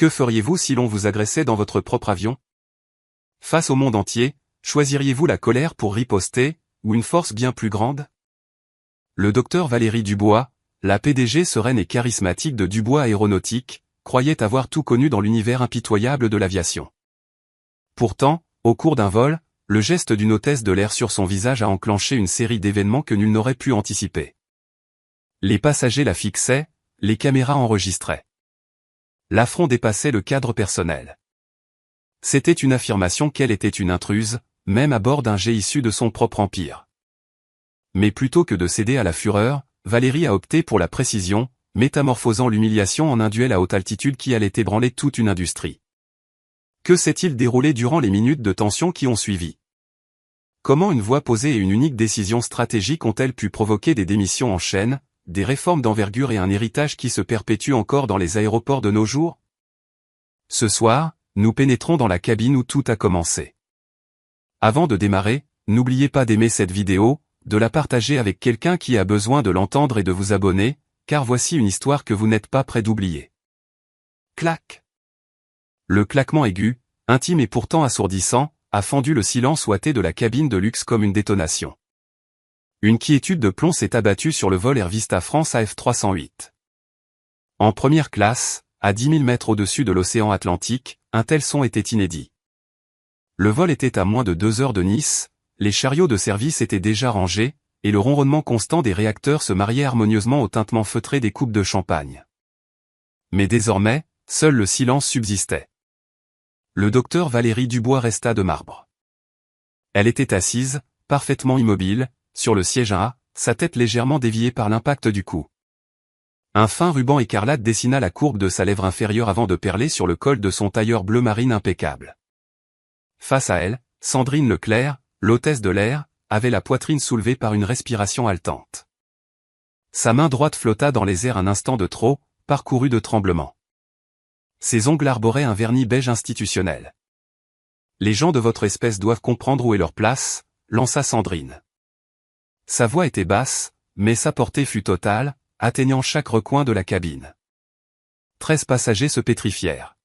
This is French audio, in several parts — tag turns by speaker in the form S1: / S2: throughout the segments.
S1: Que feriez-vous si l'on vous agressait dans votre propre avion? Face au monde entier, choisiriez-vous la colère pour riposter, ou une force bien plus grande? Le docteur Valérie Dubois, la PDG sereine et charismatique de Dubois Aéronautique, croyait avoir tout connu dans l'univers impitoyable de l'aviation. Pourtant, au cours d'un vol, le geste d'une hôtesse de l'air sur son visage a enclenché une série d'événements que nul n'aurait pu anticiper. Les passagers la fixaient, les caméras enregistraient. L'affront dépassait le cadre personnel. C'était une affirmation qu'elle était une intruse, même à bord d'un jet issu de son propre empire. Mais plutôt que de céder à la fureur, Valérie a opté pour la précision, métamorphosant l'humiliation en un duel à haute altitude qui allait ébranler toute une industrie. Que s'est-il déroulé durant les minutes de tension qui ont suivi? Comment une voix posée et une unique décision stratégique ont-elles pu provoquer des démissions en chaîne, des réformes d'envergure et un héritage qui se perpétue encore dans les aéroports de nos jours? Ce soir, nous pénétrons dans la cabine où tout a commencé. Avant de démarrer, n'oubliez pas d'aimer cette vidéo, de la partager avec quelqu'un qui a besoin de l'entendre et de vous abonner, car voici une histoire que vous n'êtes pas prêt d'oublier. Clac! Le claquement aigu, intime et pourtant assourdissant, a fendu le silence ouaté de la cabine de luxe comme une détonation. Une quiétude de plomb s'est abattue sur le vol Air Vista France AF308. En première classe, à 10 000 mètres au-dessus de l'océan Atlantique, un tel son était inédit. Le vol était à moins de 2 heures de Nice, les chariots de service étaient déjà rangés, et le ronronnement constant des réacteurs se mariait harmonieusement au tintement feutré des coupes de champagne. Mais désormais, seul le silence subsistait. Le docteur Valérie Dubois resta de marbre. Elle était assise, parfaitement immobile, sur le siège 1A, sa tête légèrement déviée par l'impact du coup. Un fin ruban écarlate dessina la courbe de sa lèvre inférieure avant de perler sur le col de son tailleur bleu marine impeccable. Face à elle, Sandrine Leclerc, l'hôtesse de l'air, avait la poitrine soulevée par une respiration haletante. Sa main droite flotta dans les airs un instant de trop, parcouru de tremblements. Ses ongles arboraient un vernis beige institutionnel. Les gens de votre espèce doivent comprendre où est leur place, lança Sandrine. Sa voix était basse, mais sa portée fut totale, atteignant chaque recoin de la cabine. 13 passagers se pétrifièrent.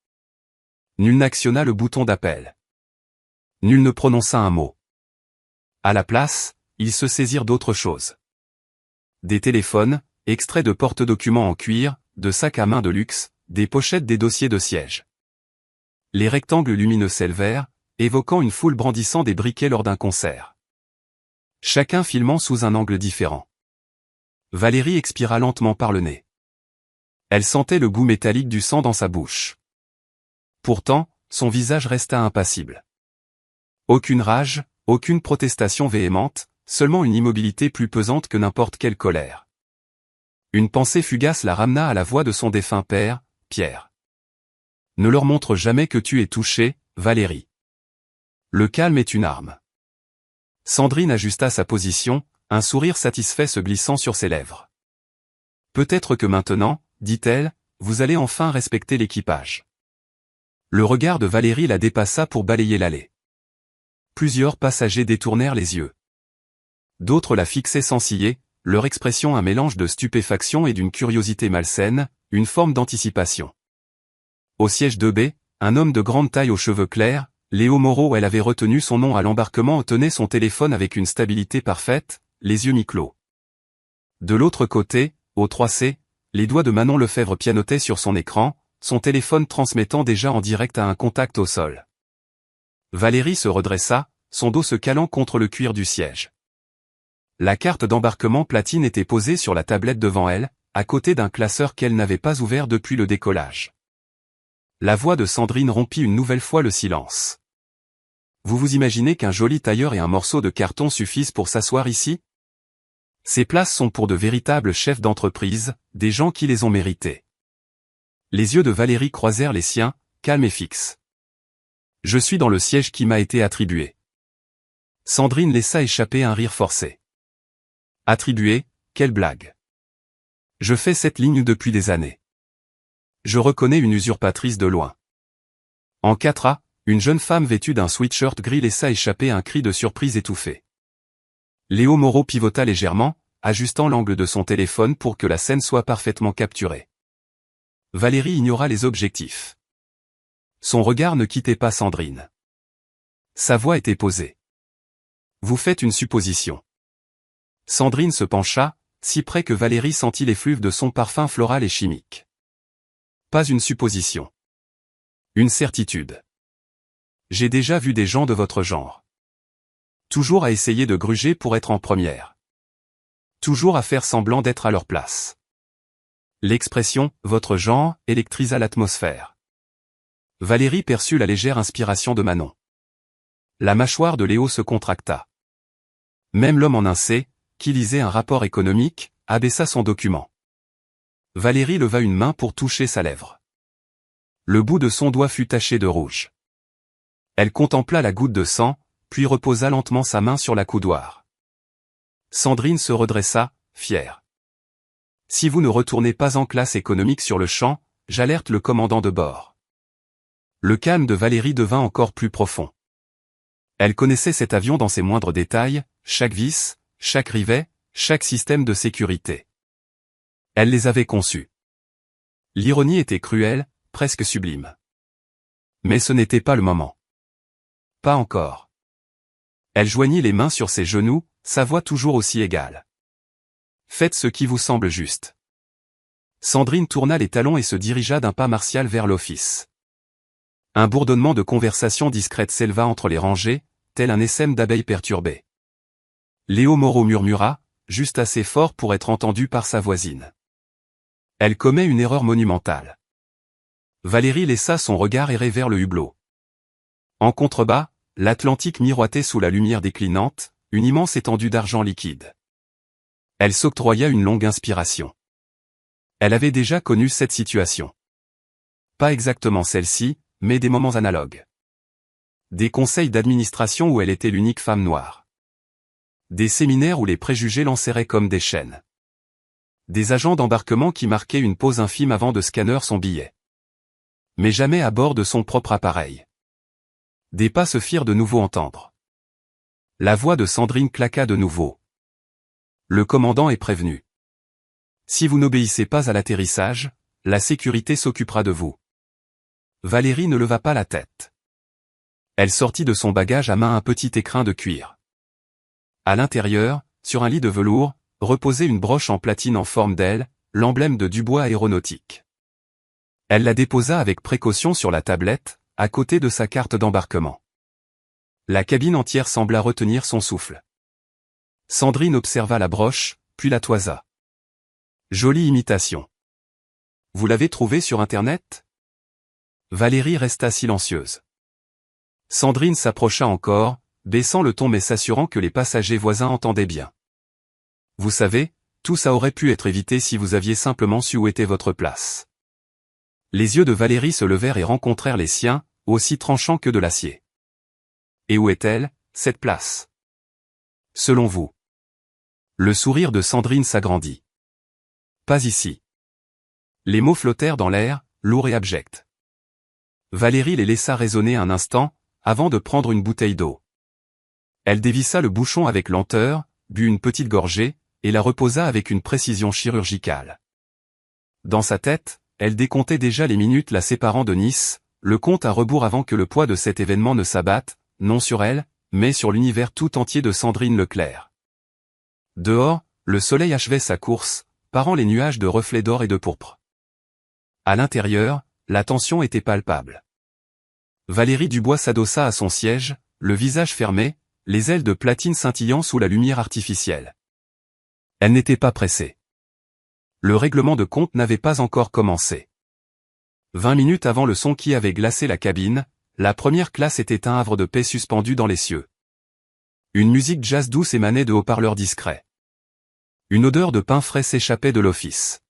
S1: Nul n'actionna le bouton d'appel. Nul ne prononça un mot. À la place, ils se saisirent d'autre chose. Des téléphones, extraits de porte-documents en cuir, de sacs à main de luxe, des pochettes des dossiers de siège. Les rectangles lumineux s'élevèrent, évoquant une foule brandissant des briquets lors d'un concert. Chacun filmant sous un angle différent. Valérie expira lentement par le nez. Elle sentait le goût métallique du sang dans sa bouche. Pourtant, son visage resta impassible. Aucune rage, aucune protestation véhémente, seulement une immobilité plus pesante que n'importe quelle colère. Une pensée fugace la ramena à la voix de son défunt père, Pierre. Ne leur montre jamais que tu es touchée, Valérie. Le calme est une arme. Sandrine ajusta sa position, un sourire satisfait se glissant sur ses lèvres. Peut-être que maintenant, dit-elle, vous allez enfin respecter l'équipage. Le regard de Valérie la dépassa pour balayer l'allée. Plusieurs passagers détournèrent les yeux. D'autres la fixaient sans ciller, leur expression un mélange de stupéfaction et d'une curiosité malsaine, une forme d'anticipation. Au siège 2B, un homme de grande taille aux cheveux clairs, Léo Moreau, elle avait retenu son nom à l'embarquement, tenait son téléphone avec une stabilité parfaite, les yeux mi-clos. De l'autre côté, au 3C, les doigts de Manon Lefebvre pianotaient sur son écran, son téléphone transmettant déjà en direct à un contact au sol. Valérie se redressa, son dos se calant contre le cuir du siège. La carte d'embarquement platine était posée sur la tablette devant elle, à côté d'un classeur qu'elle n'avait pas ouvert depuis le décollage. La voix de Sandrine rompit une nouvelle fois le silence. Vous vous imaginez qu'un joli tailleur et un morceau de carton suffisent pour s'asseoir ici? Ces places sont pour de véritables chefs d'entreprise, des gens qui les ont méritées. Les yeux de Valérie croisèrent les siens, calmes et fixes. Je suis dans le siège qui m'a été attribué. Sandrine laissa échapper un rire forcé. Attribué, quelle blague. Je fais cette ligne depuis des années. Je reconnais une usurpatrice de loin. En 4A, une jeune femme vêtue d'un sweatshirt gris laissa échapper un cri de surprise étouffé. Léo Moreau pivota légèrement, ajustant l'angle de son téléphone pour que la scène soit parfaitement capturée. Valérie ignora les objectifs. Son regard ne quittait pas Sandrine. Sa voix était posée. Vous faites une supposition. Sandrine se pencha, si près que Valérie sentit l'effluve de son parfum floral et chimique. Pas une supposition. Une certitude. J'ai déjà vu des gens de votre genre. Toujours à essayer de gruger pour être en première. Toujours à faire semblant d'être à leur place. L'expression « votre genre » électrisa l'atmosphère. Valérie perçut la légère inspiration de Manon. La mâchoire de Léo se contracta. Même l'homme en incé, qui lisait un rapport économique, abaissa son document. Valérie leva une main pour toucher sa lèvre. Le bout de son doigt fut taché de rouge. Elle contempla la goutte de sang, puis reposa lentement sa main sur la coudoir. Sandrine se redressa, fière. Si vous ne retournez pas en classe économique sur le champ, j'alerte le commandant de bord. Le calme de Valérie devint encore plus profond. Elle connaissait cet avion dans ses moindres détails, chaque vis, chaque rivet, chaque système de sécurité. Elle les avait conçus. L'ironie était cruelle, presque sublime. Mais ce n'était pas le moment. Pas encore. Elle joignit les mains sur ses genoux, sa voix toujours aussi égale. Faites ce qui vous semble juste. Sandrine tourna les talons et se dirigea d'un pas martial vers l'office. Un bourdonnement de conversation discrète s'éleva entre les rangées, tel un essaim d'abeilles perturbées. Léo Moreau murmura, juste assez fort pour être entendu par sa voisine. Elle commet une erreur monumentale. Valérie laissa son regard errer vers le hublot. En contrebas, l'Atlantique miroitait sous la lumière déclinante, une immense étendue d'argent liquide. Elle s'octroya une longue inspiration. Elle avait déjà connu cette situation. Pas exactement celle-ci, mais des moments analogues. Des conseils d'administration où elle était l'unique femme noire. Des séminaires où les préjugés l'enserraient comme des chaînes. Des agents d'embarquement qui marquaient une pause infime avant de scanner son billet. Mais jamais à bord de son propre appareil. Des pas se firent de nouveau entendre. La voix de Sandrine claqua de nouveau. Le commandant est prévenu. Si vous n'obéissez pas à l'atterrissage, la sécurité s'occupera de vous. Valérie ne leva pas la tête. Elle sortit de son bagage à main un petit écrin de cuir. À l'intérieur, sur un lit de velours, reposait une broche en platine en forme d'aile, l'emblème de Dubois Aéronautique. Elle la déposa avec précaution sur la tablette, à côté de sa carte d'embarquement. La cabine entière sembla retenir son souffle. Sandrine observa la broche, puis la toisa. Jolie imitation. Vous l'avez trouvée sur Internet ? Valérie resta silencieuse. Sandrine s'approcha encore, baissant le ton mais s'assurant que les passagers voisins entendaient bien. Vous savez, tout ça aurait pu être évité si vous aviez simplement su où était votre place. Les yeux de Valérie se levèrent et rencontrèrent les siens, aussi tranchants que de l'acier. Et où est-elle, cette place ? Selon vous. Le sourire de Sandrine s'agrandit. Pas ici. Les mots flottèrent dans l'air, lourds et abjects. Valérie les laissa résonner un instant, avant de prendre une bouteille d'eau. Elle dévissa le bouchon avec lenteur, but une petite gorgée, et la reposa avec une précision chirurgicale. Dans sa tête, elle décomptait déjà les minutes la séparant de Nice, le compte à rebours avant que le poids de cet événement ne s'abatte, non sur elle, mais sur l'univers tout entier de Sandrine Leclerc. Dehors, le soleil achevait sa course, parant les nuages de reflets d'or et de pourpre. À l'intérieur, la tension était palpable. Valérie Dubois s'adossa à son siège, le visage fermé, les ailes de platine scintillant sous la lumière artificielle. Elle n'était pas pressée. Le règlement de compte n'avait pas encore commencé. 20 minutes avant le son qui avait glacé la cabine, la première classe était un havre de paix suspendu dans les cieux. Une musique jazz douce émanait de haut-parleurs discrets. Une odeur de pain frais s'échappait de l'office.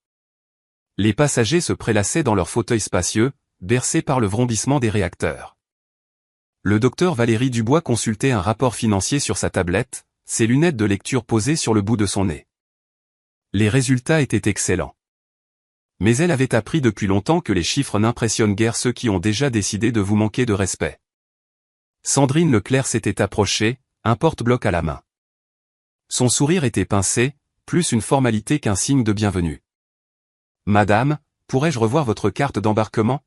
S1: Les passagers se prélassaient dans leurs fauteuils spacieux, bercés par le vrombissement des réacteurs. Le docteur Valérie Dubois consultait un rapport financier sur sa tablette, ses lunettes de lecture posées sur le bout de son nez. Les résultats étaient excellents. Mais elle avait appris depuis longtemps que les chiffres n'impressionnent guère ceux qui ont déjà décidé de vous manquer de respect. Sandrine Leclerc s'était approchée, un porte-bloc à la main. Son sourire était pincé, plus une formalité qu'un signe de bienvenue. « Madame, pourrais-je revoir votre carte d'embarquement »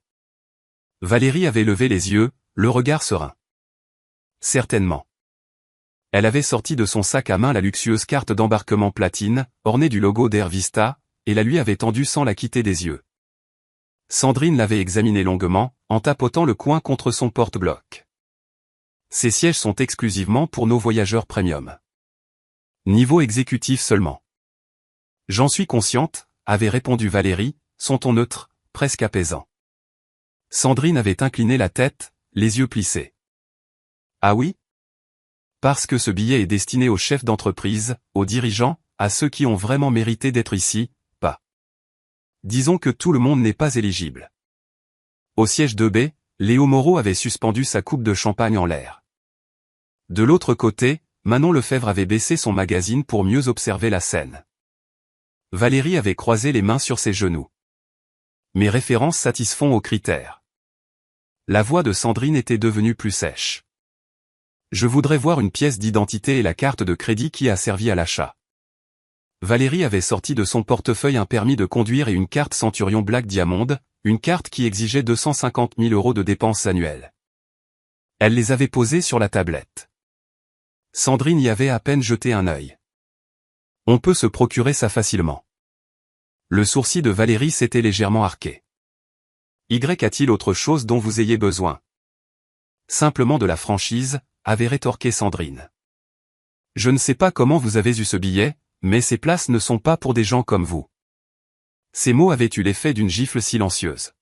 S1: Valérie avait levé les yeux, le regard serein. Certainement. Elle avait sorti de son sac à main la luxueuse carte d'embarquement platine, ornée du logo d'Air Vista, et la lui avait tendue sans la quitter des yeux. Sandrine l'avait examinée longuement, en tapotant le coin contre son porte-bloc. Ces sièges sont exclusivement pour nos voyageurs premium. Niveau exécutif seulement. J'en suis consciente, avait répondu Valérie, son ton neutre, presque apaisant. Sandrine avait incliné la tête, les yeux plissés. Ah oui? Parce que ce billet est destiné aux chefs d'entreprise, aux dirigeants, à ceux qui ont vraiment mérité d'être ici, pas. Disons que tout le monde n'est pas éligible. Au siège 2B, Léo Moreau avait suspendu sa coupe de champagne en l'air. De l'autre côté, Manon Lefebvre avait baissé son magazine pour mieux observer la scène. Valérie avait croisé les mains sur ses genoux. Mes références satisfont aux critères. La voix de Sandrine était devenue plus sèche. Je voudrais voir une pièce d'identité et la carte de crédit qui a servi à l'achat. Valérie avait sorti de son portefeuille un permis de conduire et une carte Centurion Black Diamond, une carte qui exigeait 250 000 € de dépenses annuelles. Elle les avait posées sur la tablette. Sandrine y avait à peine jeté un œil. On peut se procurer ça facilement. Le sourcil de Valérie s'était légèrement arqué. Y a-t-il autre chose dont vous ayez besoin? Simplement de la franchise, avait rétorqué Sandrine. Je ne sais pas comment vous avez eu ce billet, mais ces places ne sont pas pour des gens comme vous. Ces mots avaient eu l'effet d'une gifle silencieuse.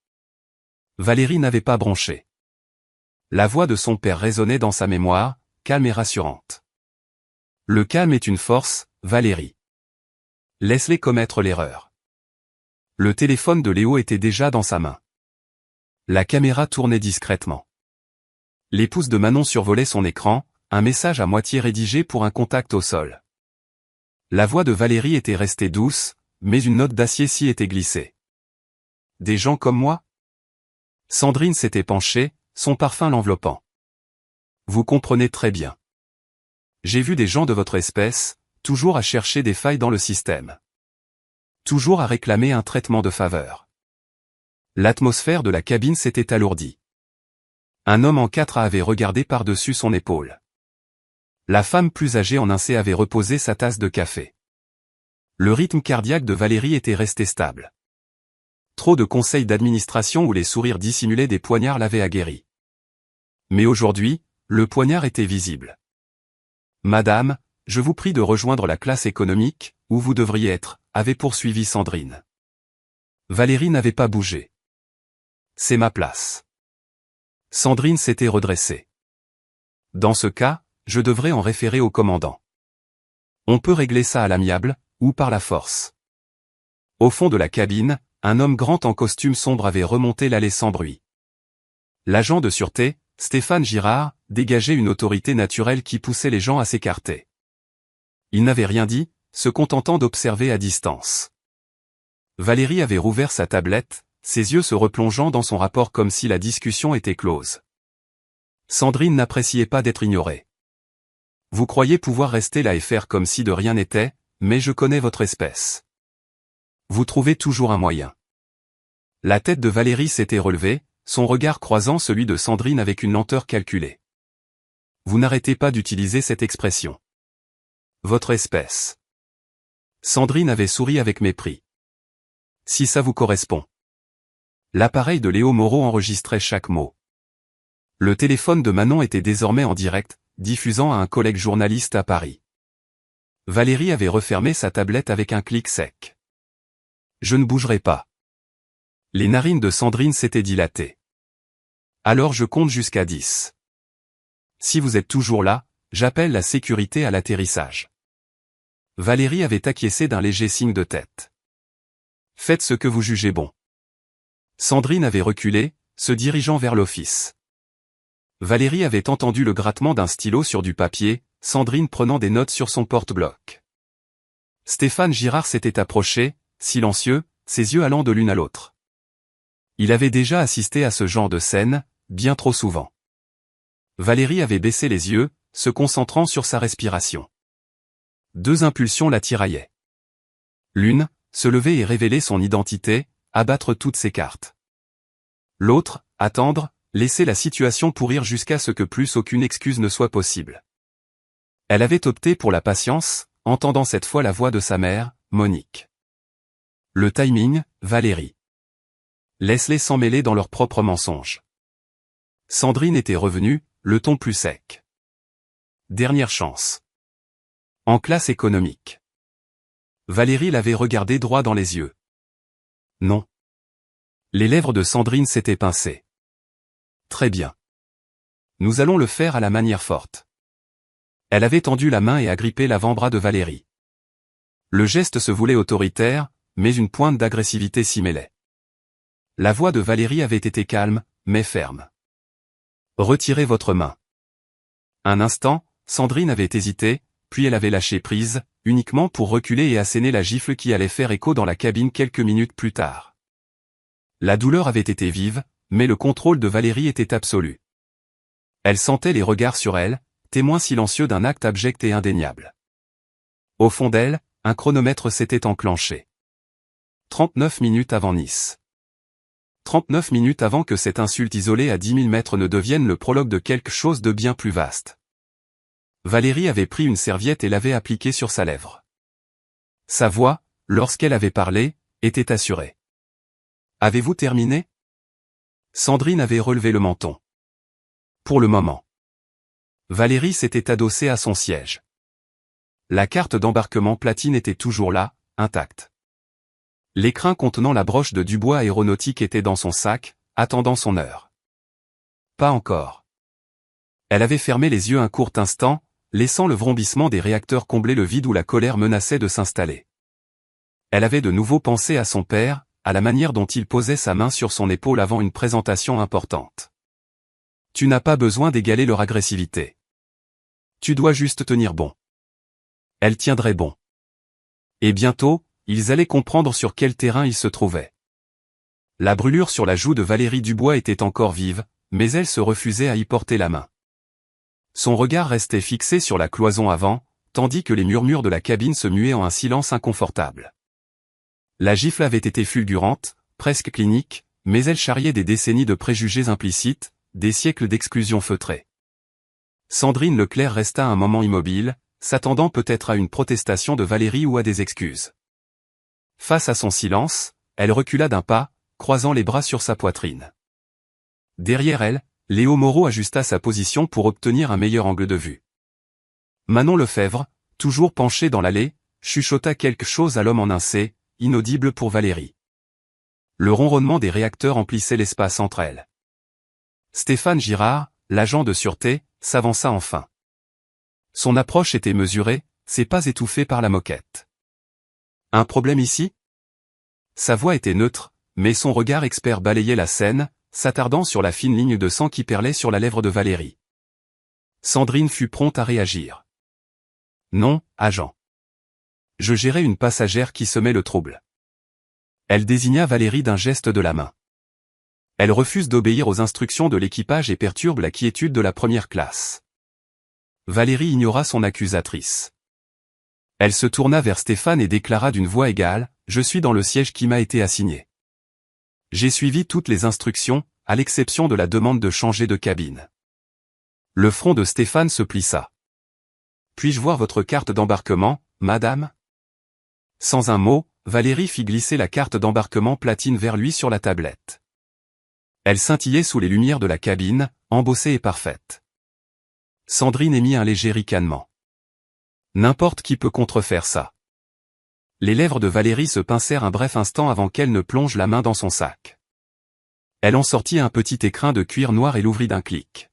S1: Valérie n'avait pas bronché. La voix de son père résonnait dans sa mémoire, calme et rassurante. Le calme est une force, Valérie. Laisse-les commettre l'erreur. Le téléphone de Léo était déjà dans sa main. La caméra tournait discrètement. Les pouces de Manon survolaient son écran, un message à moitié rédigé pour un contact au sol. La voix de Valérie était restée douce, mais une note d'acier s'y était glissée. Des gens comme moi? Sandrine s'était penchée, son parfum l'enveloppant. Vous comprenez très bien. J'ai vu des gens de votre espèce, toujours à chercher des failles dans le système. Toujours à réclamer un traitement de faveur. L'atmosphère de la cabine s'était alourdie. Un homme en 4A avait regardé par-dessus son épaule. La femme plus âgée en 1C avait reposé sa tasse de café. Le rythme cardiaque de Valérie était resté stable. Trop de conseils d'administration où les sourires dissimulés des poignards l'avaient aguerri. Mais aujourd'hui, le poignard était visible. Madame, je vous prie de rejoindre la classe économique, où vous devriez être, avait poursuivi Sandrine. Valérie n'avait pas bougé. C'est ma place. Sandrine s'était redressée. Dans ce cas, je devrais en référer au commandant. On peut régler ça à l'amiable, ou par la force. Au fond de la cabine, un homme grand en costume sombre avait remonté l'allée sans bruit. L'agent de sûreté, Stéphane Girard, dégageait une autorité naturelle qui poussait les gens à s'écarter. Il n'avait rien dit, se contentant d'observer à distance. Valérie avait rouvert sa tablette, ses yeux se replongeant dans son rapport comme si la discussion était close. Sandrine n'appréciait pas d'être ignorée. Vous croyez pouvoir rester là et faire comme si de rien n'était, mais je connais votre espèce. Vous trouvez toujours un moyen. La tête de Valérie s'était relevée, son regard croisant celui de Sandrine avec une lenteur calculée. Vous n'arrêtez pas d'utiliser cette expression. Votre espèce. Sandrine avait souri avec mépris. Si ça vous correspond. L'appareil de Léo Moreau enregistrait chaque mot. Le téléphone de Manon était désormais en direct, diffusant à un collègue journaliste à Paris. Valérie avait refermé sa tablette avec un clic sec. Je ne bougerai pas. Les narines de Sandrine s'étaient dilatées. Alors je compte jusqu'à 10. Si vous êtes toujours là, j'appelle la sécurité à l'atterrissage. Valérie avait acquiescé d'un léger signe de tête. Faites ce que vous jugez bon. Sandrine avait reculé, se dirigeant vers l'office. Valérie avait entendu le grattement d'un stylo sur du papier, Sandrine prenant des notes sur son porte-bloc. Stéphane Girard s'était approché, silencieux, ses yeux allant de l'une à l'autre. Il avait déjà assisté à ce genre de scène, bien trop souvent. Valérie avait baissé les yeux, se concentrant sur sa respiration. Deux impulsions la tiraillaient. L'une, se lever et révéler son identité, abattre toutes ses cartes. L'autre, attendre, laisser la situation pourrir jusqu'à ce que plus aucune excuse ne soit possible. Elle avait opté pour la patience, entendant cette fois la voix de sa mère, Monique. Le timing, Valérie. Laisse-les s'en mêler dans leurs propres mensonges. Sandrine était revenue, le ton plus sec. Dernière chance. En classe économique. Valérie l'avait regardé droit dans les yeux. Non. Les lèvres de Sandrine s'étaient pincées. Très bien. Nous allons le faire à la manière forte. Elle avait tendu la main et agrippé l'avant-bras de Valérie. Le geste se voulait autoritaire, mais une pointe d'agressivité s'y mêlait. La voix de Valérie avait été calme, mais ferme. Retirez votre main. Un instant, Sandrine avait hésité, puis elle avait lâché prise, uniquement pour reculer et asséner la gifle qui allait faire écho dans la cabine quelques minutes plus tard. La douleur avait été vive, mais le contrôle de Valérie était absolu. Elle sentait les regards sur elle, témoin silencieux d'un acte abject et indéniable. Au fond d'elle, un chronomètre s'était enclenché. 39 minutes avant Nice. 39 minutes avant que cette insulte isolée à 10 000 mètres ne devienne le prologue de quelque chose de bien plus vaste. Valérie avait pris une serviette et l'avait appliquée sur sa lèvre. Sa voix, lorsqu'elle avait parlé, était assurée. « Avez-vous terminé ?» Sandrine avait relevé le menton. Pour le moment. Valérie s'était adossée à son siège. La carte d'embarquement platine était toujours là, intacte. L'écrin contenant la broche de Dubois Aéronautique était dans son sac, attendant son heure. Pas encore. Elle avait fermé les yeux un court instant, laissant le vrombissement des réacteurs combler le vide où la colère menaçait de s'installer. Elle avait de nouveau pensé à son père, à la manière dont il posait sa main sur son épaule avant une présentation importante. Tu n'as pas besoin d'égaler leur agressivité. Tu dois juste tenir bon. Elle tiendrait bon. Et bientôt, ils allaient comprendre sur quel terrain ils se trouvaient. La brûlure sur la joue de Valérie Dubois était encore vive, mais elle se refusait à y porter la main. Son regard restait fixé sur la cloison avant, tandis que les murmures de la cabine se muaient en un silence inconfortable. La gifle avait été fulgurante, presque clinique, mais elle charriait des décennies de préjugés implicites, des siècles d'exclusion feutrée. Sandrine Leclerc resta un moment immobile, s'attendant peut-être à une protestation de Valérie ou à des excuses. Face à son silence, elle recula d'un pas, croisant les bras sur sa poitrine. Derrière elle, Léo Moreau ajusta sa position pour obtenir un meilleur angle de vue. Manon Lefebvre, toujours penchée dans l'allée, chuchota quelque chose à l'homme en un C, inaudible pour Valérie. Le ronronnement des réacteurs emplissait l'espace entre elles. Stéphane Girard, l'agent de sûreté, s'avança enfin. Son approche était mesurée, ses pas étouffés par la moquette. Un problème ici ? Sa voix était neutre, mais son regard expert balayait la scène, s'attardant sur la fine ligne de sang qui perlait sur la lèvre de Valérie. Sandrine fut prompte à réagir. Non, agent. Je gérais une passagère qui semait le trouble. Elle désigna Valérie d'un geste de la main. Elle refuse d'obéir aux instructions de l'équipage et perturbe la quiétude de la première classe. Valérie ignora son accusatrice. Elle se tourna vers Stéphane et déclara d'une voix égale, « Je suis dans le siège qui m'a été assigné. J'ai suivi toutes les instructions, à l'exception de la demande de changer de cabine. » Le front de Stéphane se plissa. « Puis-je voir votre carte d'embarquement, madame ?» Sans un mot, Valérie fit glisser la carte d'embarquement platine vers lui sur la tablette. Elle scintillait sous les lumières de la cabine, embossée et parfaite. Sandrine émit un léger ricanement. N'importe qui peut contrefaire ça. Les lèvres de Valérie se pincèrent un bref instant avant qu'elle ne plonge la main dans son sac. Elle en sortit un petit écrin de cuir noir et l'ouvrit d'un clic.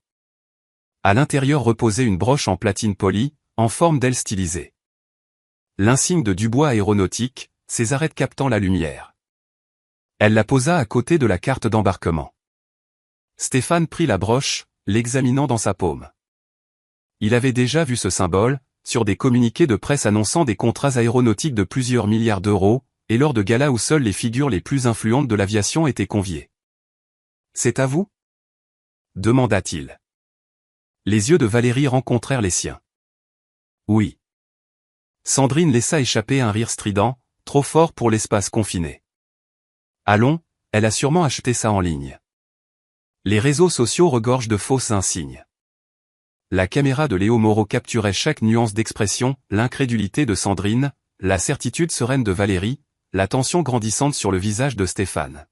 S1: À l'intérieur reposait une broche en platine polie, en forme d'aile stylisée. L'insigne de Dubois Aéronautique, ses arêtes captant la lumière. Elle la posa à côté de la carte d'embarquement. Stéphane prit la broche, l'examinant dans sa paume. Il avait déjà vu ce symbole, sur des communiqués de presse annonçant des contrats aéronautiques de plusieurs milliards d'euros, et lors de galas où seules les figures les plus influentes de l'aviation étaient conviées. « C'est à vous ?» demanda-t-il. Les yeux de Valérie rencontrèrent les siens. « Oui. » Sandrine laissa échapper un rire strident, trop fort pour l'espace confiné. « Allons, elle a sûrement acheté ça en ligne. » Les réseaux sociaux regorgent de fausses insignes. La caméra de Léo Moreau capturait chaque nuance d'expression, l'incrédulité de Sandrine, la certitude sereine de Valérie, la tension grandissante sur le visage de Stéphane.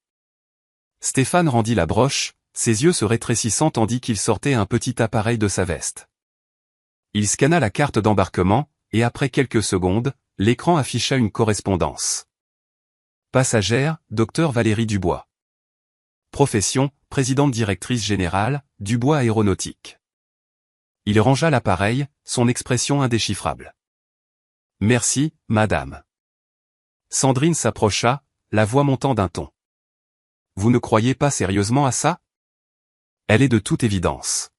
S1: Stéphane rendit la broche, ses yeux se rétrécissant tandis qu'il sortait un petit appareil de sa veste. Il scanna la carte d'embarquement, et après quelques secondes, l'écran afficha une correspondance. Passagère, Dr Valérie Dubois. Profession, présidente directrice générale, Dubois Aéronautique. Il rangea l'appareil, son expression indéchiffrable. Merci, madame. Sandrine s'approcha, la voix montant d'un ton. Vous ne croyez pas sérieusement à ça? Elle est de toute évidence.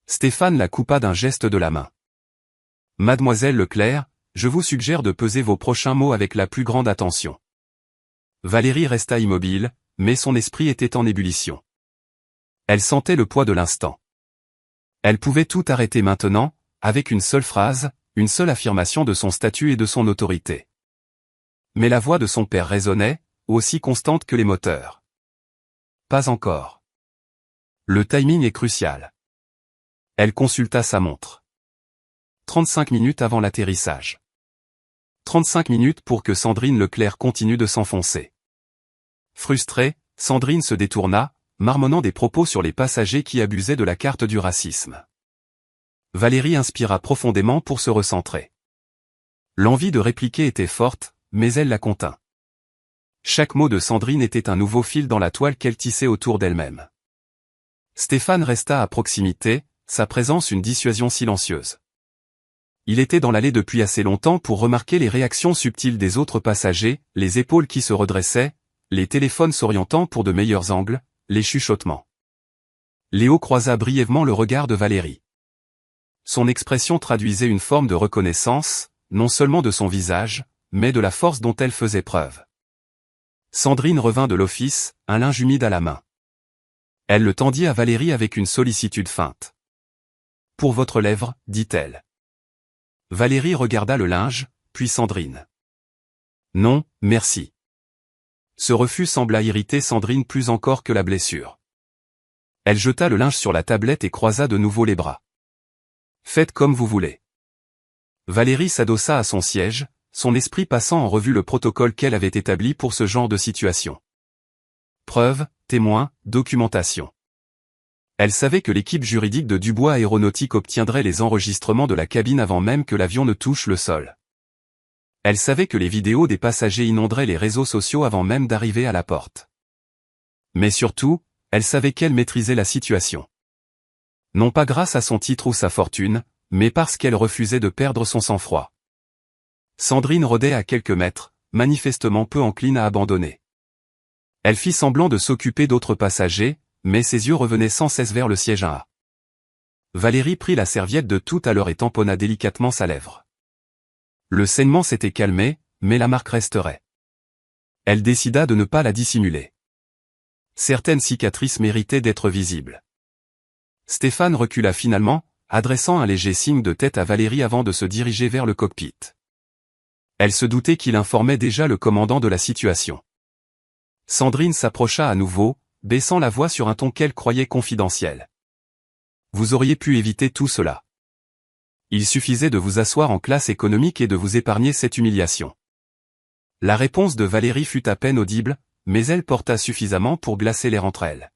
S1: Stéphane la coupa d'un geste de la main. Mademoiselle Leclerc, je vous suggère de peser vos prochains mots avec la plus grande attention. Valérie resta immobile, mais son esprit était en ébullition. Elle sentait le poids de l'instant. Elle pouvait tout arrêter maintenant, avec une seule phrase, une seule affirmation de son statut et de son autorité. Mais la voix de son père résonnait, aussi constante que les moteurs. Pas encore. Le timing est crucial. Elle consulta sa montre. 35 minutes avant l'atterrissage. 35 minutes pour que Sandrine Leclerc continue de s'enfoncer. Frustrée, Sandrine se détourna, marmonnant des propos sur les passagers qui abusaient de la carte du racisme. Valérie inspira profondément pour se recentrer. L'envie de répliquer était forte, mais elle la contint. Chaque mot de Sandrine était un nouveau fil dans la toile qu'elle tissait autour d'elle-même. Stéphane resta à proximité, sa présence une dissuasion silencieuse. Il était dans l'allée depuis assez longtemps pour remarquer les réactions subtiles des autres passagers, les épaules qui se redressaient, les téléphones s'orientant pour de meilleurs angles, les chuchotements. Léo croisa brièvement le regard de Valérie. Son expression traduisait une forme de reconnaissance, non seulement de son visage, mais de la force dont elle faisait preuve. Sandrine revint de l'office, un linge humide à la main. Elle le tendit à Valérie avec une sollicitude feinte. « Pour votre lèvre, dit-elle. » Valérie regarda le linge, puis Sandrine. « Non, merci. » Ce refus sembla irriter Sandrine plus encore que la blessure. Elle jeta le linge sur la tablette et croisa de nouveau les bras. « Faites comme vous voulez. » Valérie s'adossa à son siège, son esprit passant en revue le protocole qu'elle avait établi pour ce genre de situation. Preuves, témoins, documentation. Elle savait que l'équipe juridique de Dubois Aéronautique obtiendrait les enregistrements de la cabine avant même que l'avion ne touche le sol. Elle savait que les vidéos des passagers inonderaient les réseaux sociaux avant même d'arriver à la porte. Mais surtout, elle savait qu'elle maîtrisait la situation. Non pas grâce à son titre ou sa fortune, mais parce qu'elle refusait de perdre son sang-froid. Sandrine rôdait à quelques mètres, manifestement peu encline à abandonner. Elle fit semblant de s'occuper d'autres passagers, mais ses yeux revenaient sans cesse vers le siège 1A. Valérie prit la serviette de tout à l'heure et tamponna délicatement sa lèvre. Le saignement s'était calmé, mais la marque resterait. Elle décida de ne pas la dissimuler. Certaines cicatrices méritaient d'être visibles. Stéphane recula finalement, adressant un léger signe de tête à Valérie avant de se diriger vers le cockpit. Elle se doutait qu'il informait déjà le commandant de la situation. Sandrine s'approcha à nouveau, baissant la voix sur un ton qu'elle croyait confidentiel. « Vous auriez pu éviter tout cela. Il suffisait de vous asseoir en classe économique et de vous épargner cette humiliation. » La réponse de Valérie fut à peine audible, mais elle porta suffisamment pour glacer l'air entre elles.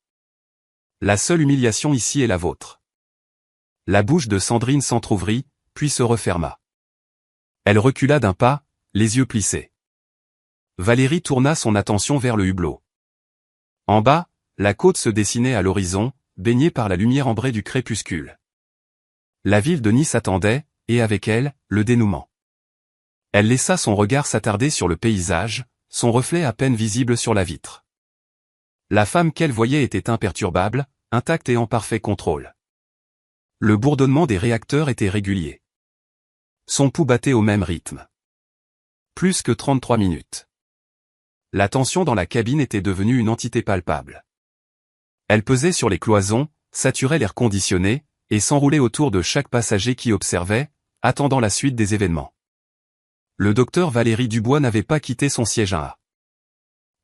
S1: « La seule humiliation ici est la vôtre. » La bouche de Sandrine s'entr'ouvrit, puis se referma. Elle recula d'un pas, les yeux plissés. Valérie tourna son attention vers le hublot. En bas, la côte se dessinait à l'horizon, baignée par la lumière ambrée du crépuscule. La ville de Nice attendait, et avec elle, le dénouement. Elle laissa son regard s'attarder sur le paysage, son reflet à peine visible sur la vitre. La femme qu'elle voyait était imperturbable, intacte et en parfait contrôle. Le bourdonnement des réacteurs était régulier. Son pouls battait au même rythme. Plus que 33 minutes. La tension dans la cabine était devenue une entité palpable. Elle pesait sur les cloisons, saturait l'air conditionné, et s'enroulait autour de chaque passager qui observait, attendant la suite des événements. Le docteur Valérie Dubois n'avait pas quitté son siège 1A.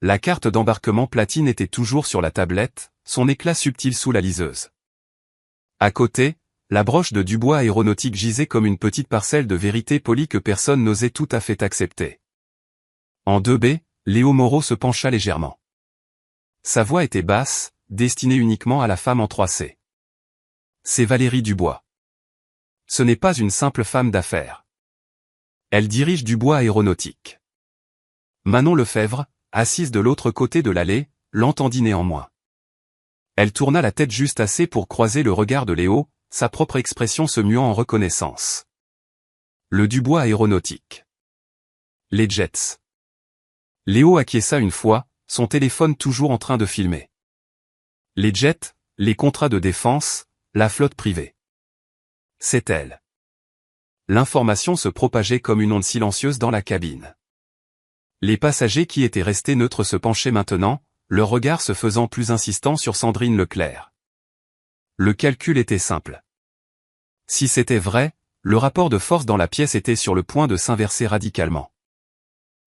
S1: La carte d'embarquement platine était toujours sur la tablette, son éclat subtil sous la liseuse. À côté, la broche de Dubois aéronautique gisait comme une petite parcelle de vérité polie que personne n'osait tout à fait accepter. En 2B, Léo Moreau se pencha légèrement. Sa voix était basse, destinée uniquement à la femme en 3C. C'est Valérie Dubois. Ce n'est pas une simple femme d'affaires. Elle dirige Dubois aéronautique. Manon Lefebvre, assise de l'autre côté de l'allée, l'entendit néanmoins. Elle tourna la tête juste assez pour croiser le regard de Léo, sa propre expression se muant en reconnaissance. Le Dubois aéronautique. Les Jets. Léo acquiesça une fois, son téléphone toujours en train de filmer. Les jets, les contrats de défense, la flotte privée. C'est elle. L'information se propageait comme une onde silencieuse dans la cabine. Les passagers qui étaient restés neutres se penchaient maintenant, leur regard se faisant plus insistant sur Sandrine Leclerc. Le calcul était simple. Si c'était vrai, le rapport de force dans la pièce était sur le point de s'inverser radicalement.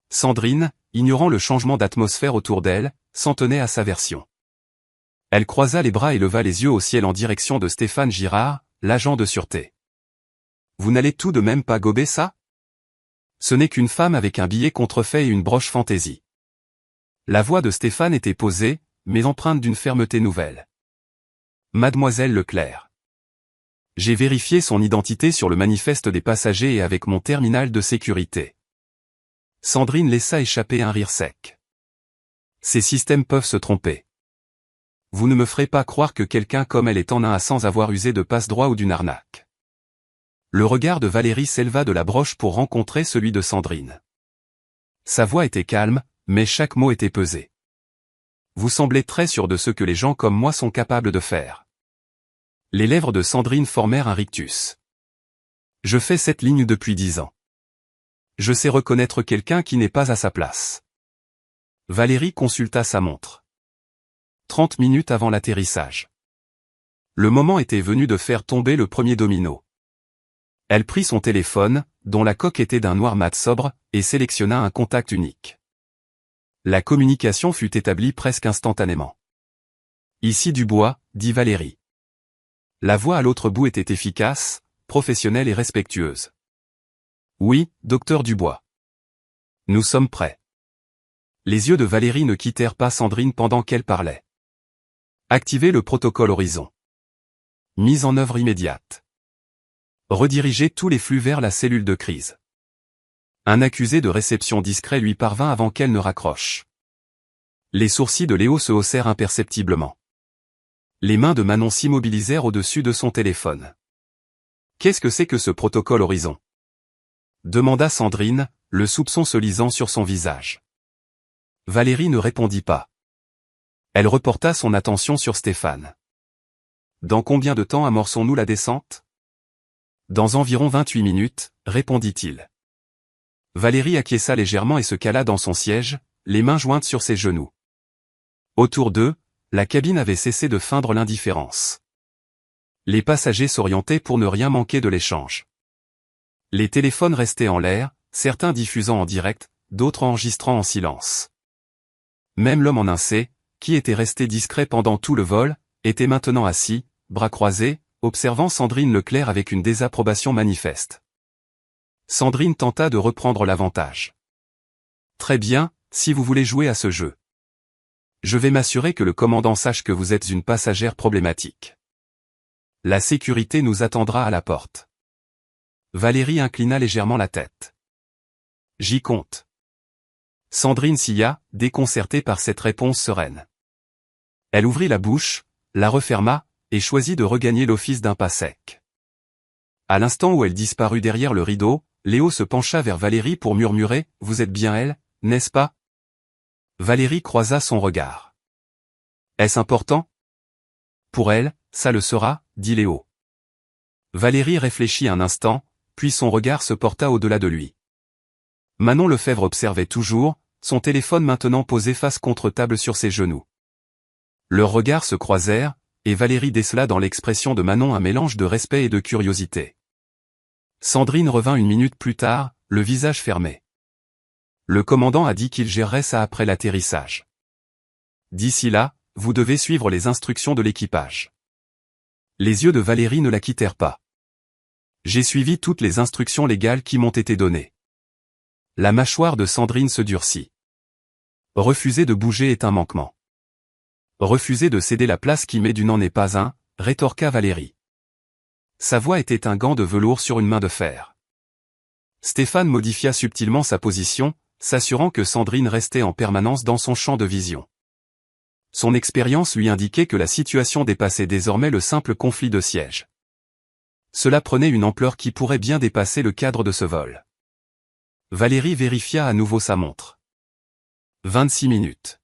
S1: Sandrine, ignorant le changement d'atmosphère autour d'elle, s'en tenait à sa version. Elle croisa les bras et leva les yeux au ciel en direction de Stéphane Girard, l'agent de sûreté. « Vous n'allez tout de même pas gober ça ? Ce n'est qu'une femme avec un billet contrefait et une broche fantaisie. » La voix de Stéphane était posée, mais empreinte d'une fermeté nouvelle. « Mademoiselle Leclerc. J'ai vérifié son identité sur le manifeste des passagers et avec mon terminal de sécurité. » Sandrine laissa échapper un rire sec. « Ces systèmes peuvent se tromper. Vous ne me ferez pas croire que quelqu'un comme elle est en un sans avoir usé de passe-droit ou d'une arnaque. » Le regard de Valérie s'éleva de la broche pour rencontrer celui de Sandrine. Sa voix était calme, mais chaque mot était pesé. « Vous semblez très sûr de ce que les gens comme moi sont capables de faire. » Les lèvres de Sandrine formèrent un rictus. « Je fais cette ligne depuis 10 ans. Je sais reconnaître quelqu'un qui n'est pas à sa place. » Valérie consulta sa montre. 30 minutes avant l'atterrissage. Le moment était venu de faire tomber le premier domino. Elle prit son téléphone, dont la coque était d'un noir mat sobre, et sélectionna un contact unique. La communication fut établie presque instantanément. « Ici Dubois », dit Valérie. La voix à l'autre bout était efficace, professionnelle et respectueuse. « Oui, docteur Dubois. Nous sommes prêts. » Les yeux de Valérie ne quittèrent pas Sandrine pendant qu'elle parlait. « Activez le protocole Horizon. Mise en œuvre immédiate. Redirigez tous les flux vers la cellule de crise. » Un accusé de réception discret lui parvint avant qu'elle ne raccroche. Les sourcils de Léo se haussèrent imperceptiblement. Les mains de Manon s'immobilisèrent au-dessus de son téléphone. « Qu'est-ce que c'est que ce protocole Horizon ?» demanda Sandrine, le soupçon se lisant sur son visage. Valérie ne répondit pas. Elle reporta son attention sur Stéphane. « Dans combien de temps amorçons-nous la descente ? » « Dans environ 28 minutes, répondit-il. Valérie acquiesça légèrement et se cala dans son siège, les mains jointes sur ses genoux. Autour d'eux, la cabine avait cessé de feindre l'indifférence. Les passagers s'orientaient pour ne rien manquer de l'échange. Les téléphones restaient en l'air, certains diffusant en direct, d'autres enregistrant en silence. Même l'homme en 1C, qui était resté discret pendant tout le vol, était maintenant assis, bras croisés, observant Sandrine Leclerc avec une désapprobation manifeste. Sandrine tenta de reprendre l'avantage. « Très bien, si vous voulez jouer à ce jeu. Je vais m'assurer que le commandant sache que vous êtes une passagère problématique. La sécurité nous attendra à la porte. » Valérie inclina légèrement la tête. « J'y compte. » Sandrine sia, déconcertée par cette réponse sereine. Elle ouvrit la bouche, la referma, et choisit de regagner l'office d'un pas sec. À l'instant où elle disparut derrière le rideau, Léo se pencha vers Valérie pour murmurer « Vous êtes bien elle, n'est-ce pas ?» Valérie croisa son regard. « Est-ce important ?»« Pour elle, ça le sera, » dit Léo. Valérie réfléchit un instant, puis son regard se porta au-delà de lui. Manon Lefebvre observait toujours, son téléphone maintenant posé face contre table sur ses genoux. Leurs regards se croisèrent, et Valérie décela dans l'expression de Manon un mélange de respect et de curiosité. Sandrine revint une minute plus tard, le visage fermé. Le commandant a dit qu'il gérerait ça après l'atterrissage. D'ici là, vous devez suivre les instructions de l'équipage. Les yeux de Valérie ne la quittèrent pas. J'ai suivi toutes les instructions légales qui m'ont été données. La mâchoire de Sandrine se durcit. Refuser de bouger est un manquement. Refuser de céder la place qui m'est due n'en est pas un, rétorqua Valérie. Sa voix était un gant de velours sur une main de fer. Stéphane modifia subtilement sa position, s'assurant que Sandrine restait en permanence dans son champ de vision. Son expérience lui indiquait que la situation dépassait désormais le simple conflit de siège. Cela prenait une ampleur qui pourrait bien dépasser le cadre de ce vol. Valérie vérifia à nouveau sa montre. 26 minutes.